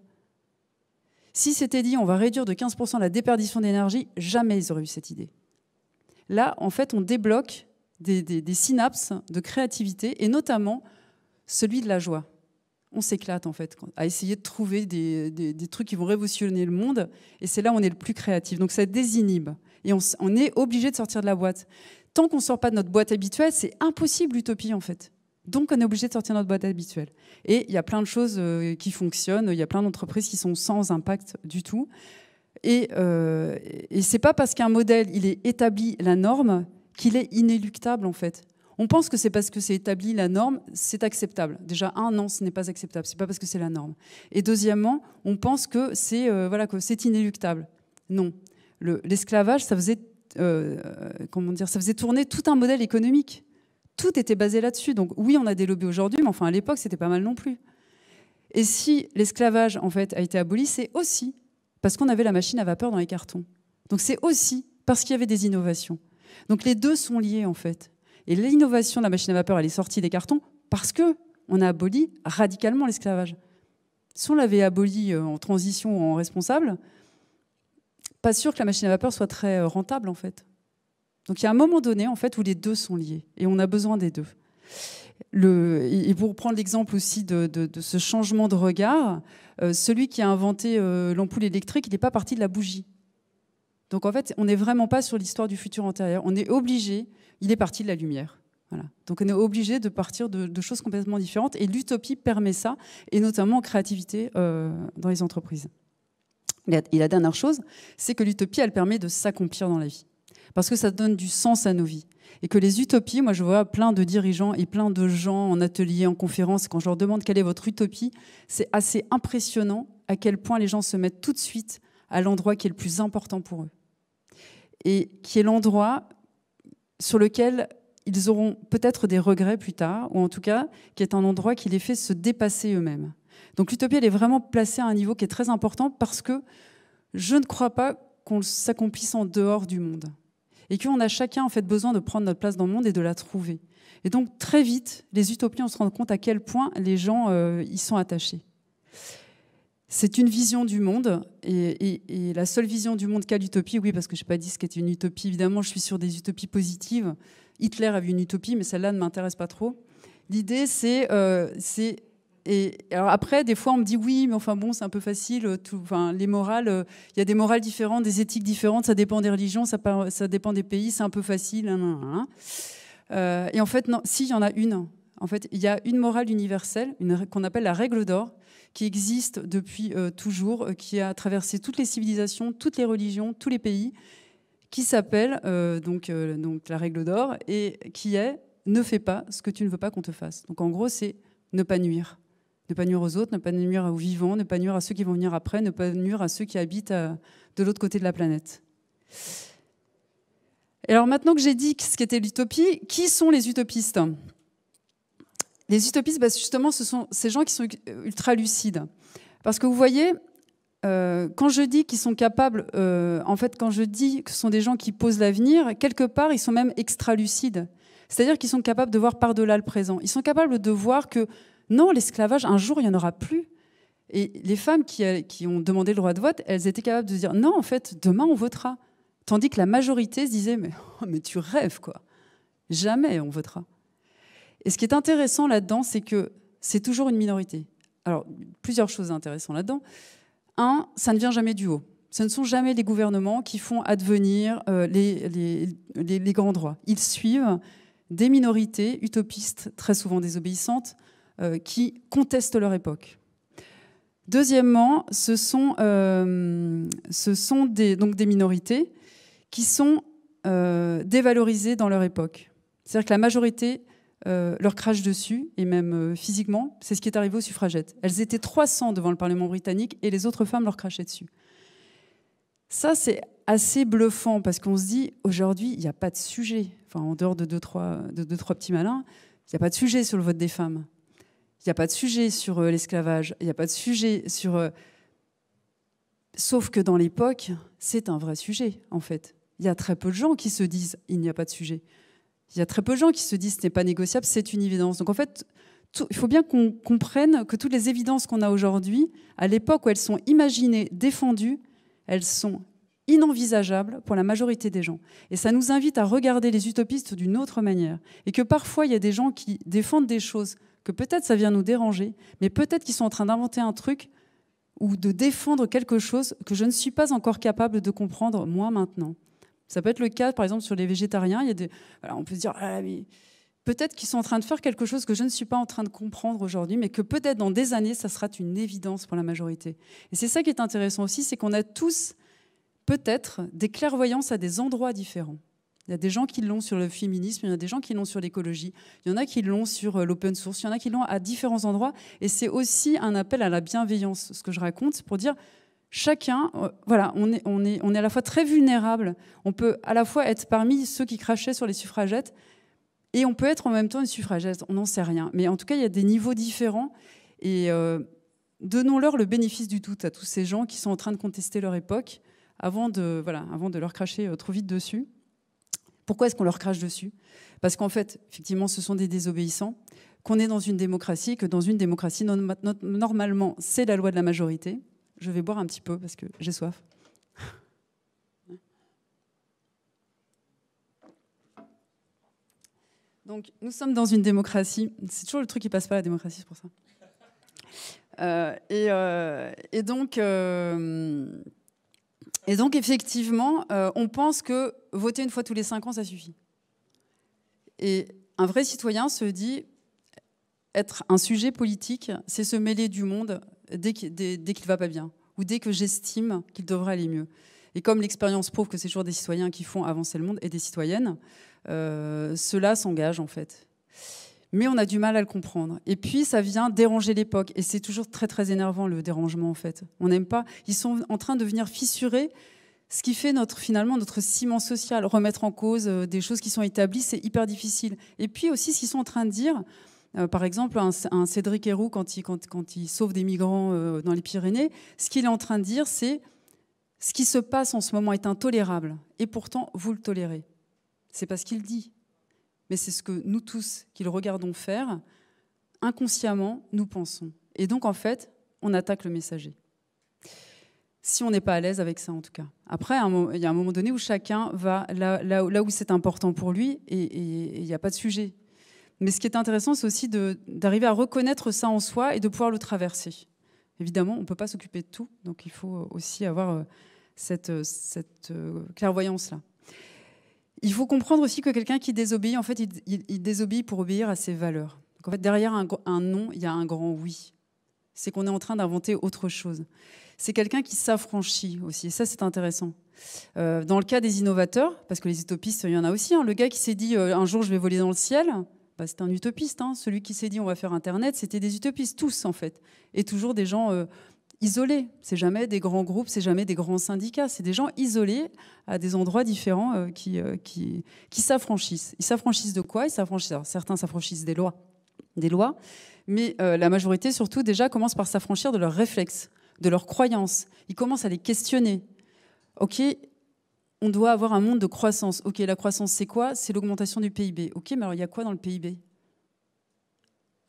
Si c'était dit, on va réduire de 15% la déperdition d'énergie, jamais ils auraient eu cette idée. Là, en fait, on débloque des synapses de créativité, et notamment celui de la joie. On s'éclate, en fait, à essayer de trouver des trucs qui vont révolutionner le monde, et c'est là où on est le plus créatif. Donc ça désinhibe, et on est obligé de sortir de la boîte. Tant qu'on ne sort pas de notre boîte habituelle, c'est impossible l'utopie, en fait. Donc, on est obligé de sortir de notre boîte habituelle. Et il y a plein de choses qui fonctionnent. Il y a plein d'entreprises qui sont sans impact du tout. Et ce n'est pas parce qu'un modèle il est établi la norme qu'il est inéluctable, en fait. On pense que c'est parce que c'est établi la norme, c'est acceptable. Déjà, non, ce n'est pas acceptable. Ce n'est pas parce que c'est la norme. Et deuxièmement, on pense que c'est inéluctable. Non. L'esclavage, ça faisait tourner tout un modèle économique. Tout était basé là-dessus. Donc oui, on a des lobbies aujourd'hui, mais enfin à l'époque, c'était pas mal non plus. Et si l'esclavage en fait a été aboli, c'est aussi parce qu'on avait la machine à vapeur dans les cartons. Donc c'est aussi parce qu'il y avait des innovations. Donc les deux sont liés en fait. Et l'innovation de la machine à vapeur, elle est sortie des cartons parce que on a aboli radicalement l'esclavage. Si on l'avait aboli en transition ou en responsable, pas sûr que la machine à vapeur soit très rentable en fait. Donc il y a un moment donné en fait où les deux sont liés et on a besoin des deux. Et pour prendre l'exemple aussi de ce changement de regard, celui qui a inventé l'ampoule électrique, il n'est pas parti de la bougie. Donc en fait, on n'est vraiment pas sur l'histoire du futur antérieur. On est obligé, il est parti de la lumière. Voilà. Donc on est obligé de partir de choses complètement différentes et l'utopie permet ça, et notamment en créativité dans les entreprises. Et la dernière chose, c'est que l'utopie, elle permet de s'accomplir dans la vie. Parce que ça donne du sens à nos vies. Et que les utopies, moi je vois plein de dirigeants et plein de gens en atelier, en conférence, quand je leur demande quelle est votre utopie, c'est assez impressionnant à quel point les gens se mettent tout de suite à l'endroit qui est le plus important pour eux. Et qui est l'endroit sur lequel ils auront peut-être des regrets plus tard, ou en tout cas, qui est un endroit qui les fait se dépasser eux-mêmes. Donc l'utopie, elle est vraiment placée à un niveau qui est très important parce que je ne crois pas qu'on s'accomplisse en dehors du monde. Et qu'on a chacun en fait besoin de prendre notre place dans le monde et de la trouver. Et donc très vite, les utopies, on se rend compte à quel point les gens y sont attachés. C'est une vision du monde, et la seule vision du monde qu'a l'utopie, oui, parce que je n'ai pas dit ce qu'était une utopie, évidemment, je suis sur des utopies positives. Hitler avait une utopie, mais celle-là ne m'intéresse pas trop. L'idée, et alors après, des fois, on me dit oui, mais enfin bon, c'est un peu facile. Les morales, il y a des morales différentes, des éthiques différentes, ça dépend des religions, ça dépend des pays, c'est un peu facile. Et en fait, non, si, il y en a une. En fait, il y a une morale universelle, qu'on appelle la règle d'or, qui existe depuis toujours, qui a traversé toutes les civilisations, toutes les religions, tous les pays, qui s'appelle donc la règle d'or, et qui est « ne fais pas ce que tu ne veux pas qu'on te fasse ». Donc en gros, c'est ne pas nuire. Ne pas nuire aux autres, ne pas nuire aux vivants, ne pas nuire à ceux qui vont venir après, ne pas nuire à ceux qui habitent de l'autre côté de la planète. Et alors maintenant que j'ai dit ce qu'était l'utopie, qui sont les utopistes ? Les utopistes, justement, ce sont ces gens qui sont ultra lucides. Parce que vous voyez, quand je dis qu'ils sont capables, en fait, quand je dis que ce sont des gens qui posent l'avenir, quelque part, ils sont même extra-lucides. C'est-à-dire qu'ils sont capables de voir par-delà le présent. Ils sont capables de voir que non, l'esclavage, un jour, il n'y en aura plus. Et les femmes qui ont demandé le droit de vote, elles étaient capables de dire non, en fait, demain, on votera. Tandis que la majorité se disait mais tu rêves, quoi. Jamais on votera. Et ce qui est intéressant là-dedans, c'est que c'est toujours une minorité. Alors, plusieurs choses intéressantes là-dedans. Un, ça ne vient jamais du haut. Ce ne sont jamais les gouvernements qui font advenir les grands droits. Ils suivent des minorités utopistes, très souvent désobéissantes, qui contestent leur époque. Deuxièmement, ce sont des minorités qui sont dévalorisées dans leur époque. C'est-à-dire que la majorité leur crache dessus, et même physiquement, c'est ce qui est arrivé aux suffragettes. Elles étaient 300 devant le Parlement britannique et les autres femmes leur crachaient dessus. Ça, c'est assez bluffant parce qu'on se dit, aujourd'hui, il n'y a pas de sujet. Enfin, en dehors de deux, trois petits malins, il n'y a pas de sujet sur le vote des femmes. Il n'y a pas de sujet sur l'esclavage. Il n'y a pas de sujet sur... Sauf que dans l'époque, c'est un vrai sujet, en fait. Il y a très peu de gens qui se disent, il n'y a pas de sujet. Il y a très peu de gens qui se disent, ce n'est pas négociable, c'est une évidence. Donc, en fait, il faut bien qu'on comprenne que toutes les évidences qu'on a aujourd'hui, à l'époque où elles sont imaginées, défendues, elles sont inenvisageables pour la majorité des gens. Et ça nous invite à regarder les utopistes d'une autre manière. Et que parfois, il y a des gens qui défendent des choses que peut-être ça vient nous déranger, mais peut-être qu'ils sont en train d'inventer un truc ou de défendre quelque chose que je ne suis pas encore capable de comprendre, moi, maintenant. Ça peut être le cas, par exemple, sur les végétariens. Il y a on peut se dire, mais peut-être qu'ils sont en train de faire quelque chose que je ne suis pas en train de comprendre aujourd'hui, mais que peut-être dans des années, ça sera une évidence pour la majorité. Et c'est ça qui est intéressant aussi, c'est qu'on a tous peut-être des clairvoyances à des endroits différents. Il y a des gens qui l'ont sur le féminisme, il y en a des gens qui l'ont sur l'écologie, il y en a qui l'ont sur l'open source, il y en a qui l'ont à différents endroits. Et c'est aussi un appel à la bienveillance, ce que je raconte, pour dire chacun, voilà, on est à la fois très vulnérable, on peut à la fois être parmi ceux qui crachaient sur les suffragettes, et on peut être en même temps une suffragette, on n'en sait rien. Mais en tout cas, il y a des niveaux différents, et donnons-leur le bénéfice du doute à tous ces gens qui sont en train de contester leur époque, avant de leur cracher trop vite dessus. Pourquoi est-ce qu'on leur crache dessus? Parce qu'en fait, effectivement, ce sont des désobéissants, qu'on est dans une démocratie, et que dans une démocratie, normalement, c'est la loi de la majorité. Je vais boire un petit peu parce que j'ai soif. Donc, nous sommes dans une démocratie. C'est toujours le truc qui passe pas, la démocratie, c'est pour ça. Et donc, effectivement, on pense que voter une fois tous les 5 ans, ça suffit. Et un vrai citoyen se dit, être un sujet politique, c'est se mêler du monde dès qu'il ne va pas bien, ou dès que j'estime qu'il devrait aller mieux. Et comme l'expérience prouve que c'est toujours des citoyens qui font avancer le monde, et des citoyennes, ceux-là s'engagent, en fait. Mais on a du mal à le comprendre. Et puis, ça vient déranger l'époque. Et c'est toujours très, très énervant, le dérangement, en fait. On n'aime pas. Ils sont en train de venir fissurer ce qui fait finalement notre ciment social. Remettre en cause des choses qui sont établies, c'est hyper difficile. Et puis aussi, ce qu'ils sont en train de dire, par exemple, un Cédric Herrou, quand il sauve des migrants dans les Pyrénées, ce qu'il est en train de dire, c'est ce qui se passe en ce moment est intolérable. Et pourtant, vous le tolérez. C'est pas ce qu'il dit. Mais c'est ce que nous tous, qui le regardons faire, inconsciemment, nous pensons. Et donc, en fait, on attaque le messager. Si on n'est pas à l'aise avec ça, en tout cas. Après, il y a un moment donné où chacun va là où c'est important pour lui, et il n'y a pas de sujet. Mais ce qui est intéressant, c'est aussi d'arriver à reconnaître ça en soi et de pouvoir le traverser. Évidemment, on ne peut pas s'occuper de tout, donc il faut aussi avoir cette clairvoyance-là. Il faut comprendre aussi que quelqu'un qui désobéit, en fait, il désobéit pour obéir à ses valeurs. Donc, en fait, derrière un non, il y a un grand oui. C'est qu'on est en train d'inventer autre chose. C'est quelqu'un qui s'affranchit aussi, et ça, c'est intéressant. Dans le cas des innovateurs, parce que les utopistes, il y en a aussi, hein, le gars qui s'est dit un jour je vais voler dans le ciel, bah, c'est un utopiste. Hein. Celui qui s'est dit on va faire Internet, c'était des utopistes, tous en fait. Et toujours des gens isolés. C'est jamais des grands groupes, c'est jamais des grands syndicats. C'est des gens isolés à des endroits différents qui s'affranchissent. Ils s'affranchissent de quoi? Alors, certains s'affranchissent des lois. Mais la majorité, surtout, déjà, commence par s'affranchir de leurs réflexes. de leurs croyances. Ils commencent à les questionner. Ok, on doit avoir un monde de croissance. Ok, la croissance, c'est quoi? C'est l'augmentation du PIB. Ok, mais alors il y a quoi dans le PIB?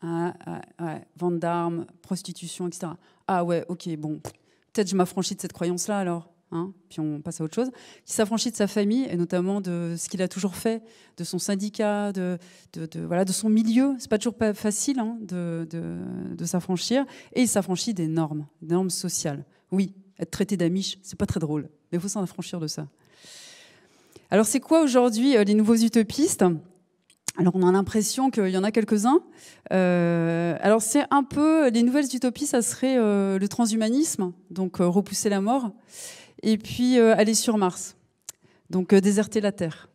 Vente d'armes, prostitution, etc. Ah ouais, ok, bon, peut-être je m'affranchis de cette croyance-là alors. Hein, puis on passe à autre chose. Qui s'affranchit de sa famille, et notamment de ce qu'il a toujours fait, de son syndicat, de son milieu. C'est pas toujours pas facile hein, de s'affranchir. Et il s'affranchit des normes sociales. Oui, être traité d'amiche, c'est pas très drôle, mais il faut s'en affranchir de ça. Alors c'est quoi aujourd'hui les nouveaux utopistes? Alors on a l'impression qu'il y en a quelques-uns. Alors c'est un peu, les nouvelles utopies, ça serait le transhumanisme, donc repousser la mort, et puis aller sur Mars, donc déserter la Terre.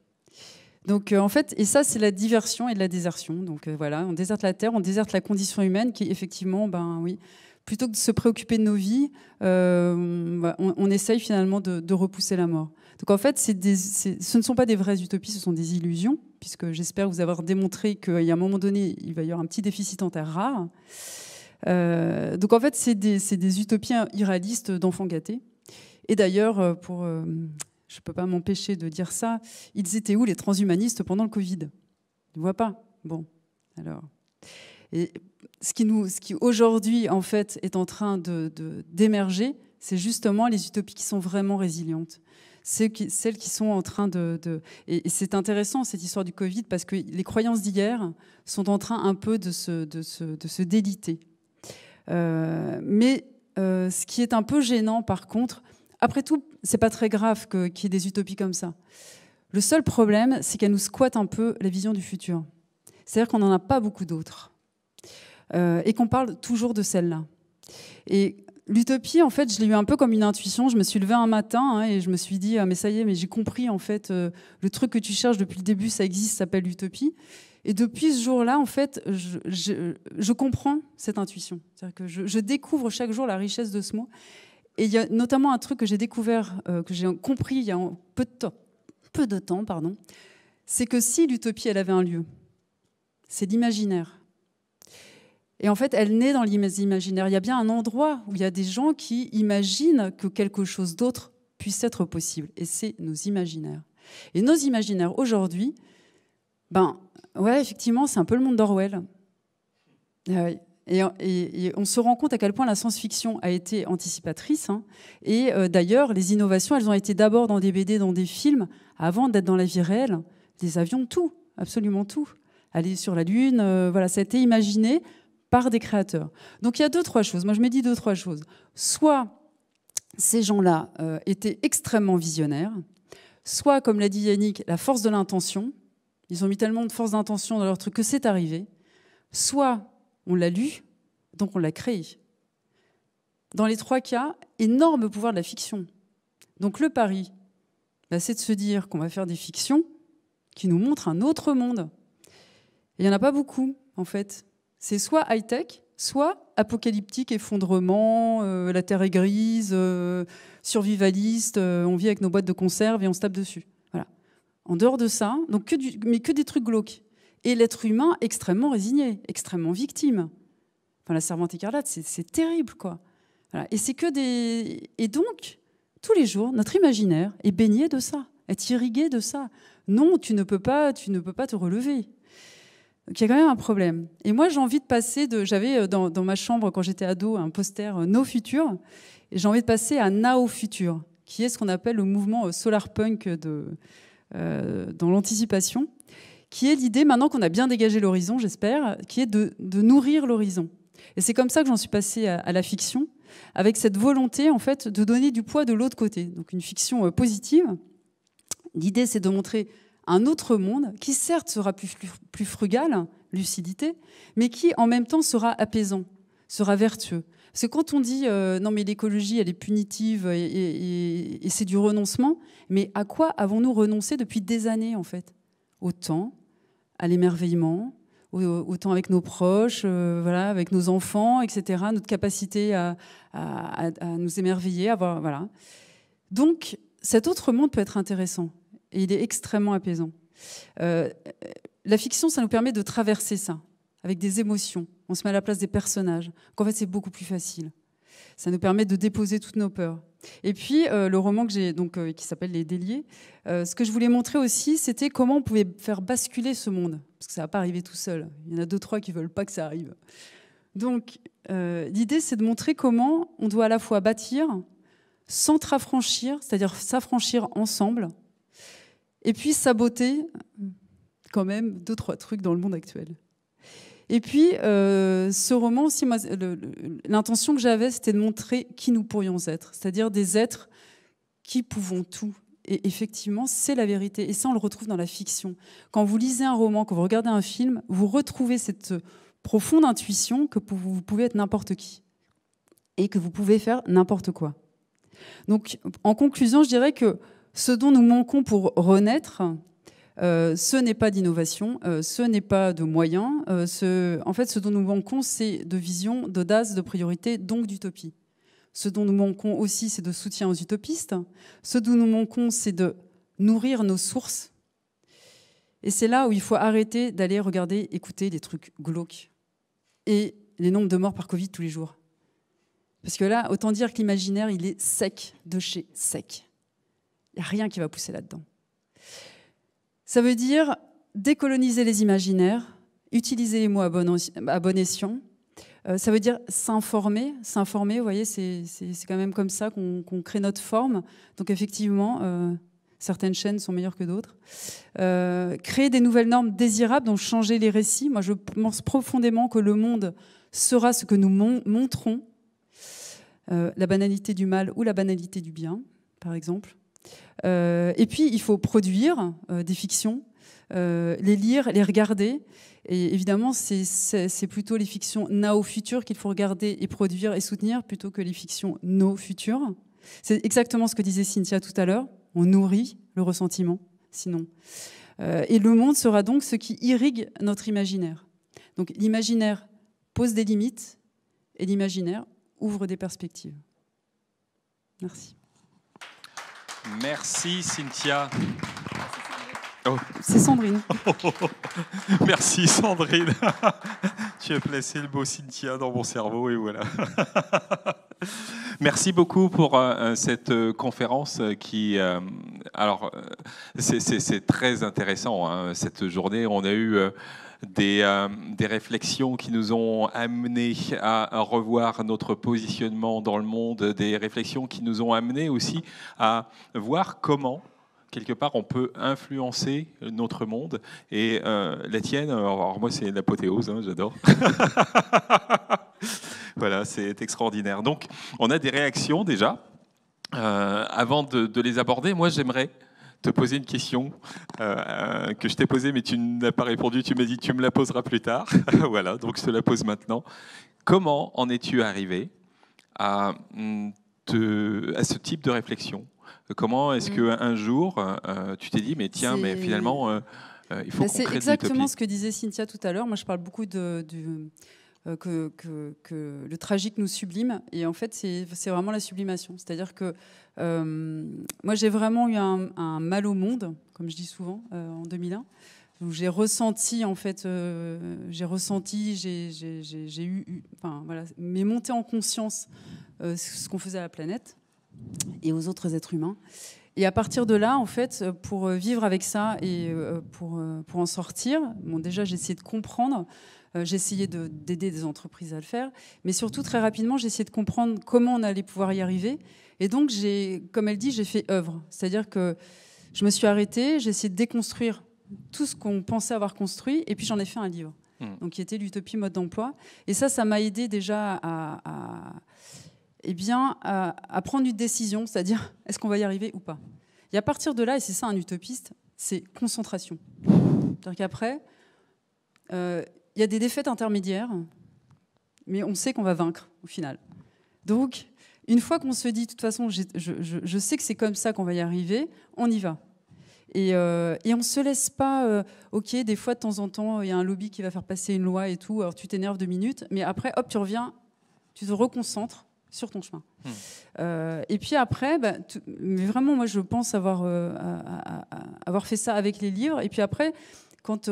Donc en fait, et ça c'est la diversion et de la désertion. Donc voilà, on déserte la Terre, on déserte la condition humaine qui effectivement, ben oui, plutôt que de se préoccuper de nos vies, on essaye finalement de repousser la mort. Donc en fait, ce ne sont pas des vraies utopies, ce sont des illusions, puisque j'espère vous avoir démontré qu'il y a un moment donné, il va y avoir un petit déficit en terre rare. Donc en fait, c'est des utopies irréalistes d'enfants gâtés. Et d'ailleurs, je ne peux pas m'empêcher de dire ça, ils étaient où les transhumanistes pendant le Covid? Ils ne voient pas. Bon, alors... Et ce qui aujourd'hui en fait est en train d'émerger, c'est justement les utopies qui sont vraiment résilientes. Celles qui sont en train et c'est intéressant cette histoire du Covid parce que les croyances d'hier sont en train un peu de se déliter. Mais ce qui est un peu gênant par contre, après tout, c'est pas très grave qu'il y ait des utopies comme ça. Le seul problème, c'est qu'elles nous squattent un peu la vision du futur. C'est-à-dire qu'on n'en a pas beaucoup d'autres. Et qu'on parle toujours de celle-là. Et l'utopie, en fait, je l'ai eu un peu comme une intuition. Je me suis levée un matin et je me suis dit, ah, mais ça y est, mais j'ai compris, en fait, le truc que tu cherches depuis le début, ça existe, ça s'appelle l'utopie. Et depuis ce jour-là, en fait, je comprends cette intuition. C'est-à-dire que je découvre chaque jour la richesse de ce mot. Et il y a notamment un truc que j'ai découvert, que j'ai compris il y a peu de temps, c'est que si l'utopie, elle avait un lieu, c'est l'imaginaire. Et en fait, elle naît dans l'imaginaire. Il y a bien un endroit où il y a des gens qui imaginent que quelque chose d'autre puisse être possible. Et c'est nos imaginaires. Et nos imaginaires, aujourd'hui, ouais, effectivement, c'est un peu le monde d'Orwell. Et on se rend compte à quel point la science-fiction a été anticipatrice. Hein. Et d'ailleurs, les innovations, elles ont été d'abord dans des BD, dans des films, avant d'être dans la vie réelle. Les avions, tout, absolument tout. Aller sur la Lune, voilà, ça a été imaginé par des créateurs. Donc il y a 2-3 choses. Moi, je me dis 2-3 choses. Soit ces gens-là étaient extrêmement visionnaires, soit, comme l'a dit Yannick, la force de l'intention. Ils ont mis tellement de force d'intention dans leur truc que c'est arrivé. Soit on l'a lu, donc on l'a créé. Dans les 3 cas, énorme pouvoir de la fiction. Donc le pari, c'est de se dire qu'on va faire des fictions qui nous montrent un autre monde. Et il n'y en a pas beaucoup, en fait. C'est soit high-tech, soit apocalyptique, effondrement, la terre est grise, survivaliste, on vit avec nos boîtes de conserve et on se tape dessus. Voilà. En dehors de ça, donc que des trucs glauques. Et l'être humain extrêmement résigné, extrêmement victime. Enfin, la Servante écarlate, c'est terrible, quoi. Voilà. Et c'est que des... Et donc, tous les jours, notre imaginaire est baigné de ça, est irrigué de ça. Non, tu ne peux pas te relever. Donc il y a quand même un problème. Et moi, j'ai envie de passer j'avais dans ma chambre, quand j'étais ado, un poster No Future, et j'ai envie de passer à Now Future, qui est ce qu'on appelle le mouvement solarpunk dans l'anticipation, qui est l'idée, maintenant qu'on a bien dégagé l'horizon, j'espère, qui est de nourrir l'horizon. Et c'est comme ça que j'en suis passée à la fiction, avec cette volonté, en fait, de donner du poids de l'autre côté. Donc une fiction positive. L'idée, c'est de montrer un autre monde qui certes sera plus frugal, lucidité, mais qui en même temps sera apaisant, sera vertueux. Parce que quand on dit non mais l'écologie elle est punitive et c'est du renoncement, mais à quoi avons-nous renoncé depuis des années en fait? Au temps, à l'émerveillement, au temps avec nos proches, voilà, avec nos enfants, etc. Notre capacité à nous émerveiller, voilà. Donc cet autre monde peut être intéressant. Et il est extrêmement apaisant. La fiction, ça nous permet de traverser ça, avec des émotions. On se met à la place des personnages. Donc, en fait, c'est beaucoup plus facile. Ça nous permet de déposer toutes nos peurs. Et puis, le roman que j'ai, qui s'appelle Les Déliés, ce que je voulais montrer aussi, c'était comment on pouvait faire basculer ce monde. Parce que ça ne va pas arriver tout seul. Il y en a 2-3 qui ne veulent pas que ça arrive. Donc, l'idée, c'est de montrer comment on doit à la fois bâtir, s'entre-affranchir, c'est-à-dire s'affranchir ensemble, et puis saboter quand même 2-3 trucs dans le monde actuel. Et puis, ce roman aussi, l'intention que j'avais, c'était de montrer qui nous pourrions être, c'est-à-dire des êtres qui pouvons tout. Et effectivement, c'est la vérité. Et ça, on le retrouve dans la fiction. Quand vous lisez un roman, quand vous regardez un film, vous retrouvez cette profonde intuition que vous pouvez être n'importe qui et que vous pouvez faire n'importe quoi. Donc, en conclusion, je dirais que ce dont nous manquons pour renaître, ce n'est pas d'innovation, ce n'est pas de moyens. En fait, ce dont nous manquons, c'est de vision, d'audace, de priorité, donc d'utopie. Ce dont nous manquons aussi, c'est de soutien aux utopistes. Ce dont nous manquons, c'est de nourrir nos sources. Et c'est là où il faut arrêter d'aller regarder, écouter des trucs glauques et les nombres de morts par Covid tous les jours. Parce que là, autant dire que l'imaginaire, il est sec de chez sec. Il n'y a rien qui va pousser là-dedans. Ça veut dire décoloniser les imaginaires, utiliser les mots à bon escient. Ça veut dire s'informer. S'informer, vous voyez, c'est quand même comme ça qu'on crée notre forme. Donc effectivement, certaines chaînes sont meilleures que d'autres. Créer des nouvelles normes désirables, donc changer les récits. Moi, je pense profondément que le monde sera ce que nous montrons. La banalité du mal ou la banalité du bien, par exemple. Et puis, il faut produire des fictions, les lire, les regarder. Et évidemment, c'est plutôt les fictions now-futures qu'il faut regarder et produire et soutenir plutôt que les fictions no-futures. C'est exactement ce que disait Cynthia tout à l'heure. On nourrit le ressentiment, sinon. Et le monde sera donc ce qui irrigue notre imaginaire. Donc l'imaginaire pose des limites et l'imaginaire ouvre des perspectives. Merci. Merci Cynthia. Oh. C'est Sandrine. Merci Sandrine. Tu as placé le mot Cynthia dans mon cerveau et voilà. Merci beaucoup pour cette conférence qui... c'est très intéressant, hein, cette journée. On a eu des réflexions qui nous ont amenés à revoir notre positionnement dans le monde, des réflexions qui nous ont amenés aussi à voir comment quelque part, on peut influencer notre monde. Et la tienne, alors moi, c'est l'apothéose, hein, j'adore. Voilà, c'est extraordinaire. Donc, on a des réactions déjà. Avant de les aborder, moi, j'aimerais te poser une question que je t'ai posée, mais tu n'as pas répondu. Tu m'as dit que tu me la poseras plus tard. Voilà, donc je te la pose maintenant. Comment en es-tu arrivé à ce type de réflexion ? Comment est-ce qu'un jour, tu t'es dit, mais tiens, mais finalement, il faut qu'on crée de l'utopie ? C'est exactement ce que disait Cynthia tout à l'heure. Moi, je parle beaucoup que le tragique nous sublime. Et en fait, c'est vraiment la sublimation. C'est-à-dire que moi, j'ai vraiment eu un mal au monde, comme je dis souvent, en 2001, où j'ai ressenti, en fait, j'ai eu, enfin, voilà, mais monté en conscience ce qu'on faisait à la planète et aux autres êtres humains. Et à partir de là, en fait, pour vivre avec ça et pour en sortir, bon, déjà, j'ai essayé de comprendre, j'ai essayé d'aider des entreprises à le faire, mais surtout, très rapidement, j'ai essayé de comprendre comment on allait pouvoir y arriver. Et donc, comme elle dit, j'ai fait œuvre. C'est-à-dire que je me suis arrêtée, j'ai essayé de déconstruire tout ce qu'on pensait avoir construit, et puis j'en ai fait un livre, donc, qui était l'utopie mode d'emploi. Et ça m'a aidé déjà à prendre une décision, c'est-à-dire est-ce qu'on va y arriver ou pas. Et à partir de là, et c'est ça un utopiste, c'est concentration. C'est-à-dire qu'après, il y a des défaites intermédiaires, mais on sait qu'on va vaincre au final. Donc, une fois qu'on se dit, de toute façon, je sais que c'est comme ça qu'on va y arriver, on y va. Et on ne se laisse pas, ok, des fois, de temps en temps, il y a un lobby qui va faire passer une loi et tout, alors tu t'énerves 2 minutes, mais après, hop, tu reviens, tu te reconcentres sur ton chemin. Et puis après, mais vraiment, moi, je pense avoir fait ça avec les livres. Et puis après, quand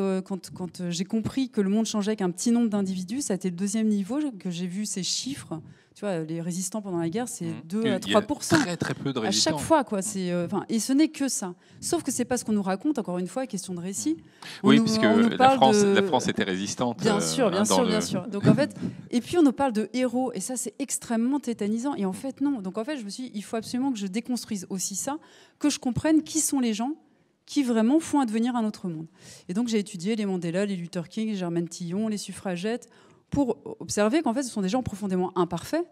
j'ai compris que le monde changeait avec un petit nombre d'individus, ça a été le deuxième niveau que j'ai vu ces chiffres. Tu vois, les résistants pendant la guerre, c'est 2 à 3%. Très, très peu de résistants. À chaque fois, quoi. Et ce n'est que ça. Sauf que c'est pas ce qu'on nous raconte, encore une fois, question de récit. Oui, puisque la France était résistante. Bien sûr. Donc, en fait, et puis, on nous parle de héros. Et ça, c'est extrêmement tétanisant. Et en fait, non. Donc, en fait, je me suis dit, il faut absolument que je déconstruise aussi ça, que je comprenne qui sont les gens qui vraiment font advenir un autre monde. Et donc, j'ai étudié les Mandela, les Luther King, les Germaine Tillon, les suffragettes, pour observer qu'en fait, ce sont des gens profondément imparfaits,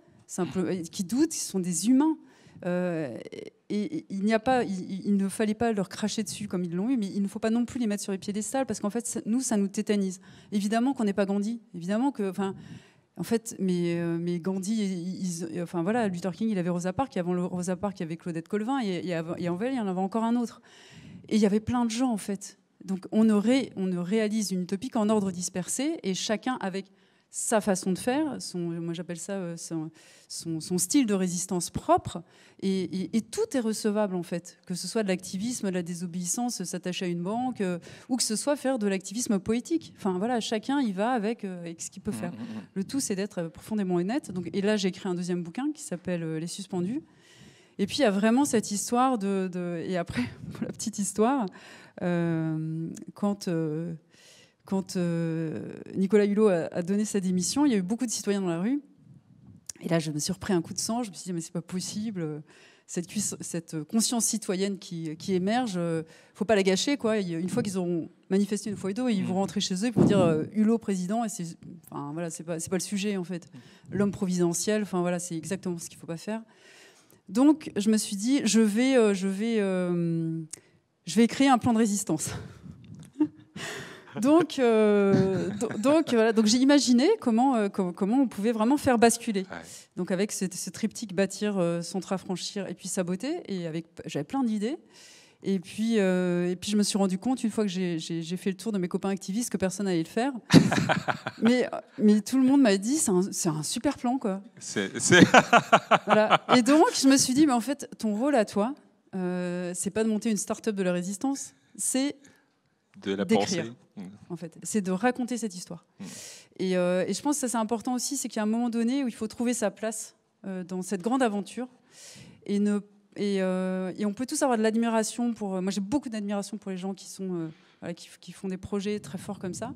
qui doutent, qui sont des humains. Et il ne fallait pas leur cracher dessus comme ils l'ont eu, mais il ne faut pas non plus les mettre sur les piédestals, parce qu'en fait, ça nous tétanise. Évidemment qu'on n'est pas Gandhi, évidemment que... En fait, mais Gandhi, voilà, Luther King, il avait Rosa Parks, et avant le Rosa Parks, il y avait Claudette Colvin, et en Vel, il y en avait encore un autre. Et il y avait plein de gens, en fait. Donc, on ne réalise une utopie qu'en ordre dispersé, et chacun avec sa façon de faire, moi j'appelle ça son style de résistance propre, et tout est recevable, en fait. Que ce soit de l'activisme, de la désobéissance, s'attacher à une banque, ou que ce soit faire de l'activisme poétique. Enfin, voilà, chacun y va avec ce qu'il peut faire. Le tout, c'est d'être profondément honnête. Donc, et là, j'ai écrit un deuxième bouquin qui s'appelle Les Suspendus. Et puis, il y a vraiment cette histoire Et après, pour la petite histoire, quand Nicolas Hulot a donné sa démission, il y a eu beaucoup de citoyens dans la rue. Et là, je me suis repris un coup de sang. Je me suis dit, mais c'est pas possible. Cette conscience citoyenne qui émerge, faut pas la gâcher, quoi. Une fois qu'ils auront manifesté une fois et deux, ils vont rentrer chez eux pour dire Hulot président. Et c'est pas le sujet, en fait. L'homme providentiel, voilà, c'est exactement ce qu'il faut pas faire. Donc, je me suis dit, je vais créer un plan de résistance. Donc j'ai imaginé comment on pouvait vraiment faire basculer. Ouais. Donc avec ce triptyque bâtir, s'entre-affranchir et puis saboter. Et j'avais plein d'idées. Et puis je me suis rendu compte, une fois que j'ai fait le tour de mes copains activistes, que personne n'allait le faire. mais tout le monde m'a dit, c'est un super plan, quoi. Voilà. Et donc, je me suis dit, mais en fait, ton rôle à toi, c'est pas de monter une start-up de la résistance, c'est de la d'écrire. Pensée. En fait, c'est de raconter cette histoire. Et je pense que ça, c'est important aussi, c'est qu'il y a un moment donné où il faut trouver sa place dans cette grande aventure. Et on peut tous avoir de l'admiration pour... moi, j'ai beaucoup d'admiration pour les gens qui font des projets très forts comme ça.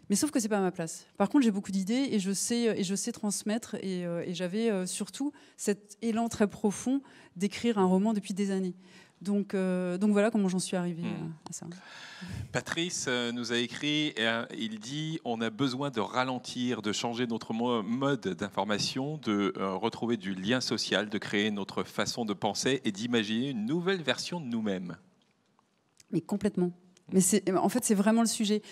Mais sauf que c'est pas ma place. Par contre, j'ai beaucoup d'idées et je sais transmettre. Et j'avais surtout cet élan très profond d'écrire un roman depuis des années. Donc voilà comment j'en suis arrivée à ça. Patrice nous a écrit, il dit: on a besoin de ralentir, de changer notre mode d'information, de retrouver du lien social, de créer notre façon de penser et d'imaginer une nouvelle version de nous-mêmes. Mais complètement. Mais en fait, c'est vraiment le sujet.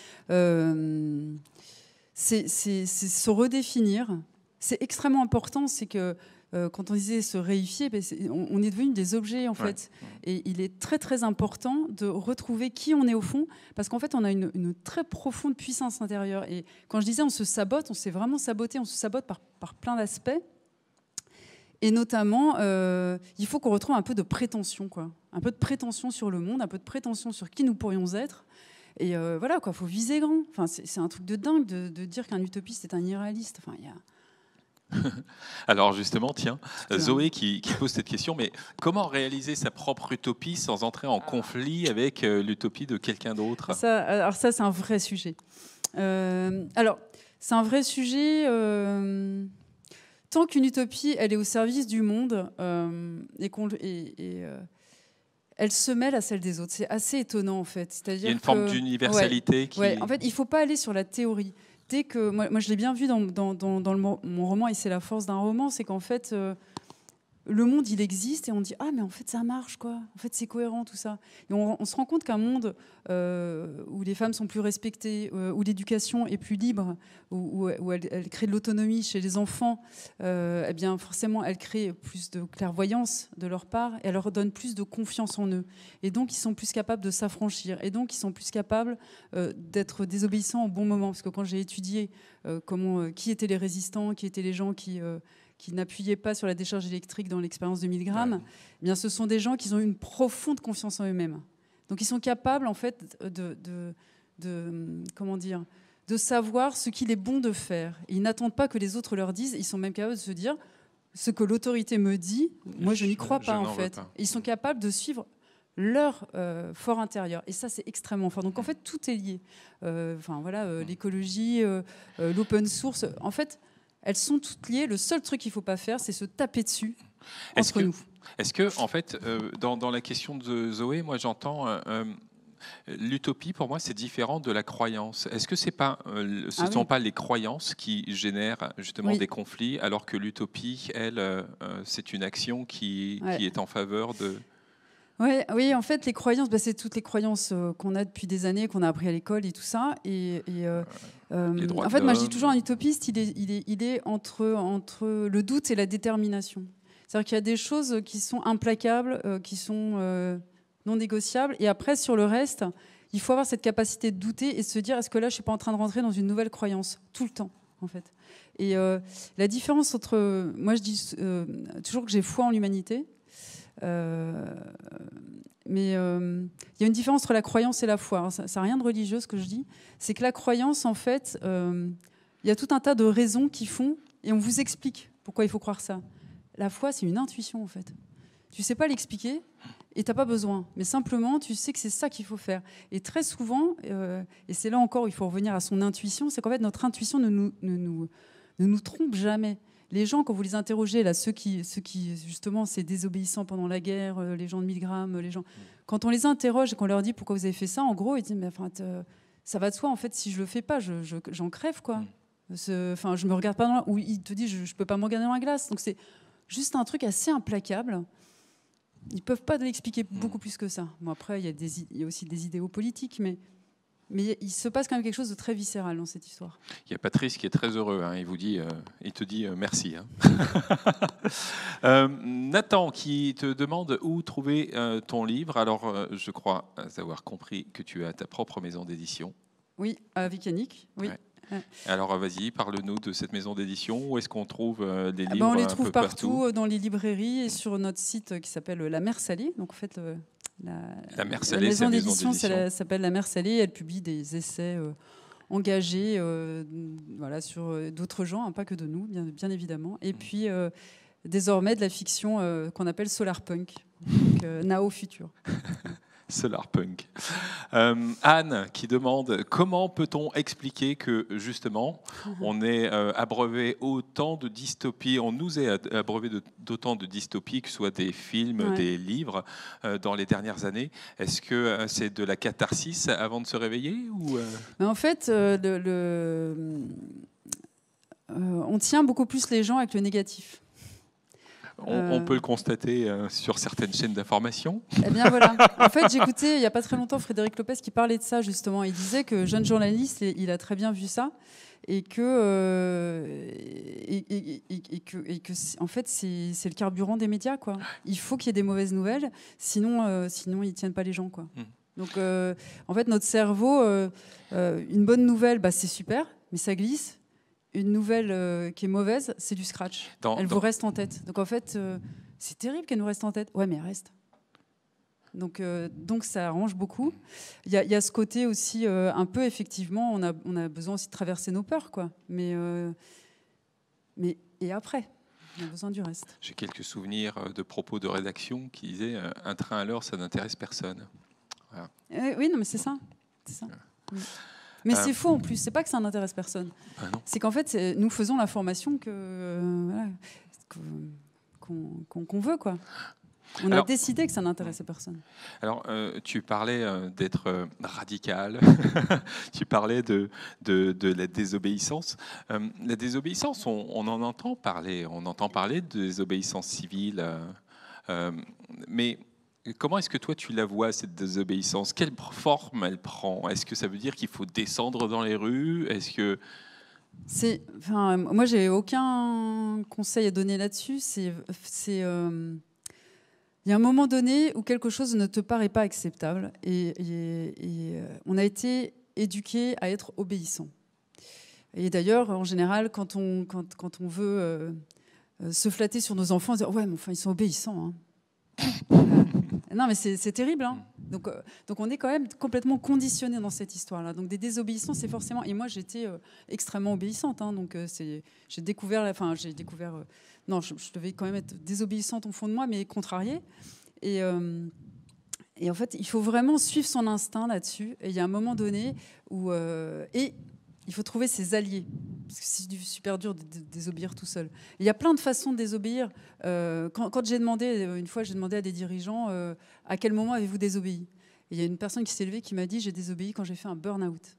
C'est se redéfinir. C'est extrêmement important. C'est que quand on disait se réifier, on est devenu des objets, en fait. Et il est très, très important de retrouver qui on est au fond, parce qu'en fait, on a une très profonde puissance intérieure. Et quand je disais on se sabote, on s'est vraiment saboté. On se sabote par plein d'aspects. Et notamment, il faut qu'on retrouve un peu de prétention, quoi. Un peu de prétention sur le monde, un peu de prétention sur qui nous pourrions être. Et voilà, quoi, faut viser grand. Enfin, c'est un truc de dingue de dire qu'un utopiste est un irréaliste. Enfin, il y a... Alors justement, tiens, Zoé qui pose cette question, mais comment réaliser sa propre utopie sans entrer en conflit avec l'utopie de quelqu'un d'autre ? Alors ça, c'est un vrai sujet. Alors, c'est un vrai sujet... tant qu'une utopie, elle est au service du monde elle se mêle à celle des autres. C'est assez étonnant, en fait. C'est-à-dire il y a une forme d'universalité qui... En fait, il ne faut pas aller sur la théorie. Dès que, moi, je l'ai bien vu dans mon roman, et c'est la force d'un roman, c'est qu'en fait, le monde, il existe, et on dit « Ah, mais en fait, ça marche, quoi. En fait, c'est cohérent, tout ça. » Et on se rend compte qu'un monde où les femmes sont plus respectées, où l'éducation est plus libre, où elle crée de l'autonomie chez les enfants, eh bien, forcément, elle crée plus de clairvoyance de leur part, et elle leur donne plus de confiance en eux. Et donc, ils sont plus capables de s'affranchir. Et donc, ils sont plus capables d'être désobéissants au bon moment. Parce que quand j'ai étudié qui étaient les résistants, qui étaient les gens qui n'appuyaient pas sur la décharge électrique dans l'expérience de Milgram, eh bien, ce sont des gens qui ont une profonde confiance en eux-mêmes. Donc, ils sont capables, en fait, comment dire, de savoir ce qu'il est bon de faire. Et ils n'attendent pas que les autres leur disent, ils sont même capables de se dire ce que l'autorité me dit, moi je n'y crois pas en fait. Et ils sont capables de suivre leur fort intérieur. Et ça, c'est extrêmement fort. Donc en fait, tout est lié. L'écologie, l'open source, en fait, elles sont toutes liées. Le seul truc qu'il ne faut pas faire, c'est se taper dessus entre nous. Est-ce que, en fait, dans la question de Zoé, moi j'entends l'utopie, pour moi, c'est différent de la croyance. Est-ce que ce ne sont pas les croyances qui génèrent justement des conflits, alors que l'utopie, elle, c'est une action qui est en faveur de... Oui, en fait, les croyances, c'est toutes les croyances qu'on a depuis des années, qu'on a appris à l'école et tout ça. En fait, moi, je dis toujours, un utopiste, il est entre le doute et la détermination. C'est-à-dire qu'il y a des choses qui sont implacables, qui sont non négociables. Et après, sur le reste, il faut avoir cette capacité de douter et se dire, est-ce que là, je ne suis pas en train de rentrer dans une nouvelle croyance ? Tout le temps, en fait. Et la différence entre... Moi, je dis toujours que j'ai foi en l'humanité. Mais il y a une différence entre la croyance et la foi. Alors, ça n'a rien de religieux, ce que je dis. C'est que la croyance, en fait, il y a tout un tas de raisons qui font, et on vous explique pourquoi il faut croire ça. La foi, c'est une intuition, en fait. Tu ne sais pas l'expliquer et tu n'as pas besoin. Mais simplement, tu sais que c'est ça qu'il faut faire. Et très souvent, et c'est là encore où il faut revenir à son intuition, c'est qu'en fait, notre intuition ne nous trompe jamais. Les gens, quand vous les interrogez, là, ceux qui justement, c'est désobéissants pendant la guerre, les gens de Milgram, les gens, quand on les interroge et qu'on leur dit pourquoi vous avez fait ça, en gros, ils disent mais ça va de soi. En fait, si je le fais pas, j'en crève quoi. Je me regarde pas ou ils te disent je peux pas me regarder dans la glace. Donc c'est juste un truc assez implacable. Ils peuvent pas l'expliquer beaucoup plus que ça. Bon après, il y a aussi des idéaux politiques, mais il se passe quand même quelque chose de très viscéral dans cette histoire. Il y a Patrice qui est très heureux. Hein, il te dit merci. Hein. Nathan qui te demande où trouver ton livre. Alors, je crois avoir compris que tu as ta propre maison d'édition. Oui, avec Yannick. Oui. Ouais. Alors, vas-y, parle-nous de cette maison d'édition. Où est-ce qu'on trouve les livres ? On les trouve partout, dans les librairies et sur notre site qui s'appelle La Mer Salée. Donc, en fait, la maison d'édition s'appelle La Mer Salée. Elle publie des essais engagés sur d'autres gens, pas que de nous, bien évidemment. Et puis, désormais, de la fiction qu'on appelle solarpunk, donc Nao Futur. Solarpunk. Anne qui demande comment peut-on expliquer que justement on est abreuvé autant de dystopies, on nous est abreuvé d'autant de dystopies, que ce soit des films, des livres dans les dernières années. Est-ce que c'est de la catharsis avant de se réveiller ou Mais en fait, on tient beaucoup plus les gens avec le négatif. On peut le constater sur certaines chaînes d'information. Eh bien voilà. En fait, j'écoutais il n'y a pas très longtemps Frédéric Lopez qui parlait de ça justement. Il disait que jeune journaliste, il a très bien vu ça et que en fait c'est le carburant des médias quoi. Il faut qu'il y ait des mauvaises nouvelles, sinon ils tiennent pas les gens quoi. Donc en fait notre cerveau, une bonne nouvelle, c'est super, mais ça glisse. Une nouvelle qui est mauvaise, c'est du scratch. Elle vous reste en tête. Donc en fait, c'est terrible qu'elle nous reste en tête. Ouais, mais elle reste. Donc ça arrange beaucoup. Il y a ce côté aussi un peu, effectivement, on a besoin aussi de traverser nos peurs, quoi. Mais et après, on a besoin du reste. J'ai quelques souvenirs de propos de rédaction qui disaient un train à l'heure, ça n'intéresse personne. Voilà. Oui, non, mais c'est ça. C'est ça. Mais c'est faux en plus, c'est pas que ça n'intéresse personne. C'est qu'en fait, nous faisons la formation qu'on veut, quoi. On a décidé que ça n'intéressait personne. Alors, tu parlais d'être radical, tu parlais de la désobéissance. La désobéissance, on en entend parler, on entend parler de désobéissance civile, mais... Comment est-ce que toi tu la vois cette désobéissance ? Quelle forme elle prend ? Est-ce que ça veut dire qu'il faut descendre dans les rues ? Est-ce que moi j'ai aucun conseil à donner là-dessus. Il y a un moment donné où quelque chose ne te paraît pas acceptable et on a été éduqué à être obéissant. Et d'ailleurs en général quand on veut se flatter sur nos enfants, on dit ouais mais enfin ils sont obéissants. Hein. Non, mais c'est terrible. Hein. Donc on est quand même complètement conditionné dans cette histoire-là. Donc des désobéissances, c'est forcément... Et moi, j'étais extrêmement obéissante. Hein, donc j'ai découvert... Non, je devais quand même être désobéissante au fond de moi, mais contrariée. Et en fait, il faut vraiment suivre son instinct là-dessus. Et il y a un moment donné où... et il faut trouver ses alliés. Parce que c'est super dur de désobéir tout seul. Il y a plein de façons de désobéir. Quand j'ai demandé, une fois, j'ai demandé à des dirigeants à quel moment avez-vous désobéi. Et il y a une personne qui s'est levée qui m'a dit j'ai désobéi quand j'ai fait un burn-out.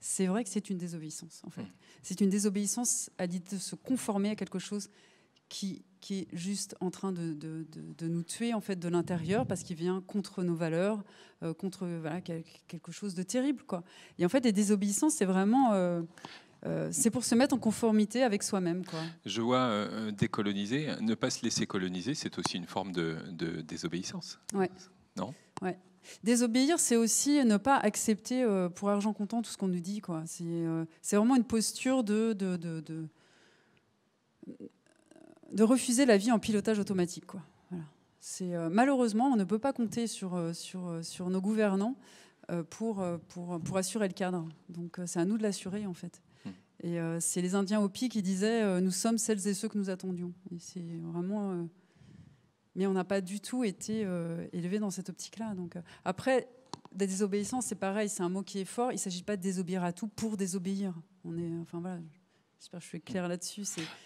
C'est vrai que c'est une désobéissance, en fait. C'est une désobéissance à l'idée de se conformer à quelque chose qui est juste en train de nous tuer en fait de l'intérieur parce qu'il vient contre nos valeurs, contre quelque chose de terrible, quoi. Et en fait, les désobéissances, c'est vraiment c'est pour se mettre en conformité avec soi-même, quoi. Je vois décoloniser, ne pas se laisser coloniser, c'est aussi une forme de désobéissance. Ouais. Non ? Ouais. Désobéir, c'est aussi ne pas accepter pour argent comptant tout ce qu'on nous dit, quoi. C'est vraiment une posture de refuser la vie en pilotage automatique, quoi. Voilà. Malheureusement, on ne peut pas compter sur nos gouvernants pour assurer le cadre. Donc c'est à nous de l'assurer, en fait. Et c'est les Indiens Hopi qui disaient nous sommes celles et ceux que nous attendions. Et c'est vraiment... mais on n'a pas du tout été élevés dans cette optique-là. Donc, après, la désobéissance, c'est pareil, c'est un mot qui est fort. Il ne s'agit pas de désobéir à tout pour désobéir. Enfin, voilà, j'espère que je suis claire là-dessus.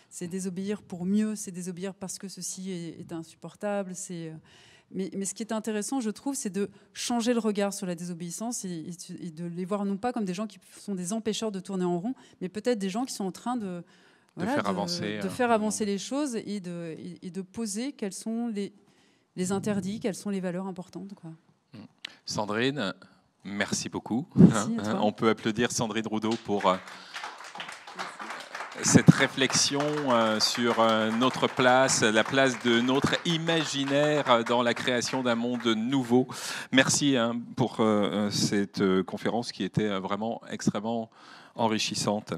C'est désobéir pour mieux, c'est désobéir parce que ceci est insupportable. Mais ce qui est intéressant, je trouve, c'est de changer le regard sur la désobéissance et de les voir non pas comme des gens qui sont des empêcheurs de tourner en rond, mais peut-être des gens qui sont en train de faire avancer les choses et de poser quels sont les interdits, quelles sont les valeurs importantes, quoi. Sandrine, merci beaucoup. Merci à toi. On peut applaudir Sandrine Roudot pour cette réflexion sur notre place, la place de notre imaginaire dans la création d'un monde nouveau. Merci pour cette conférence qui était vraiment extrêmement enrichissante.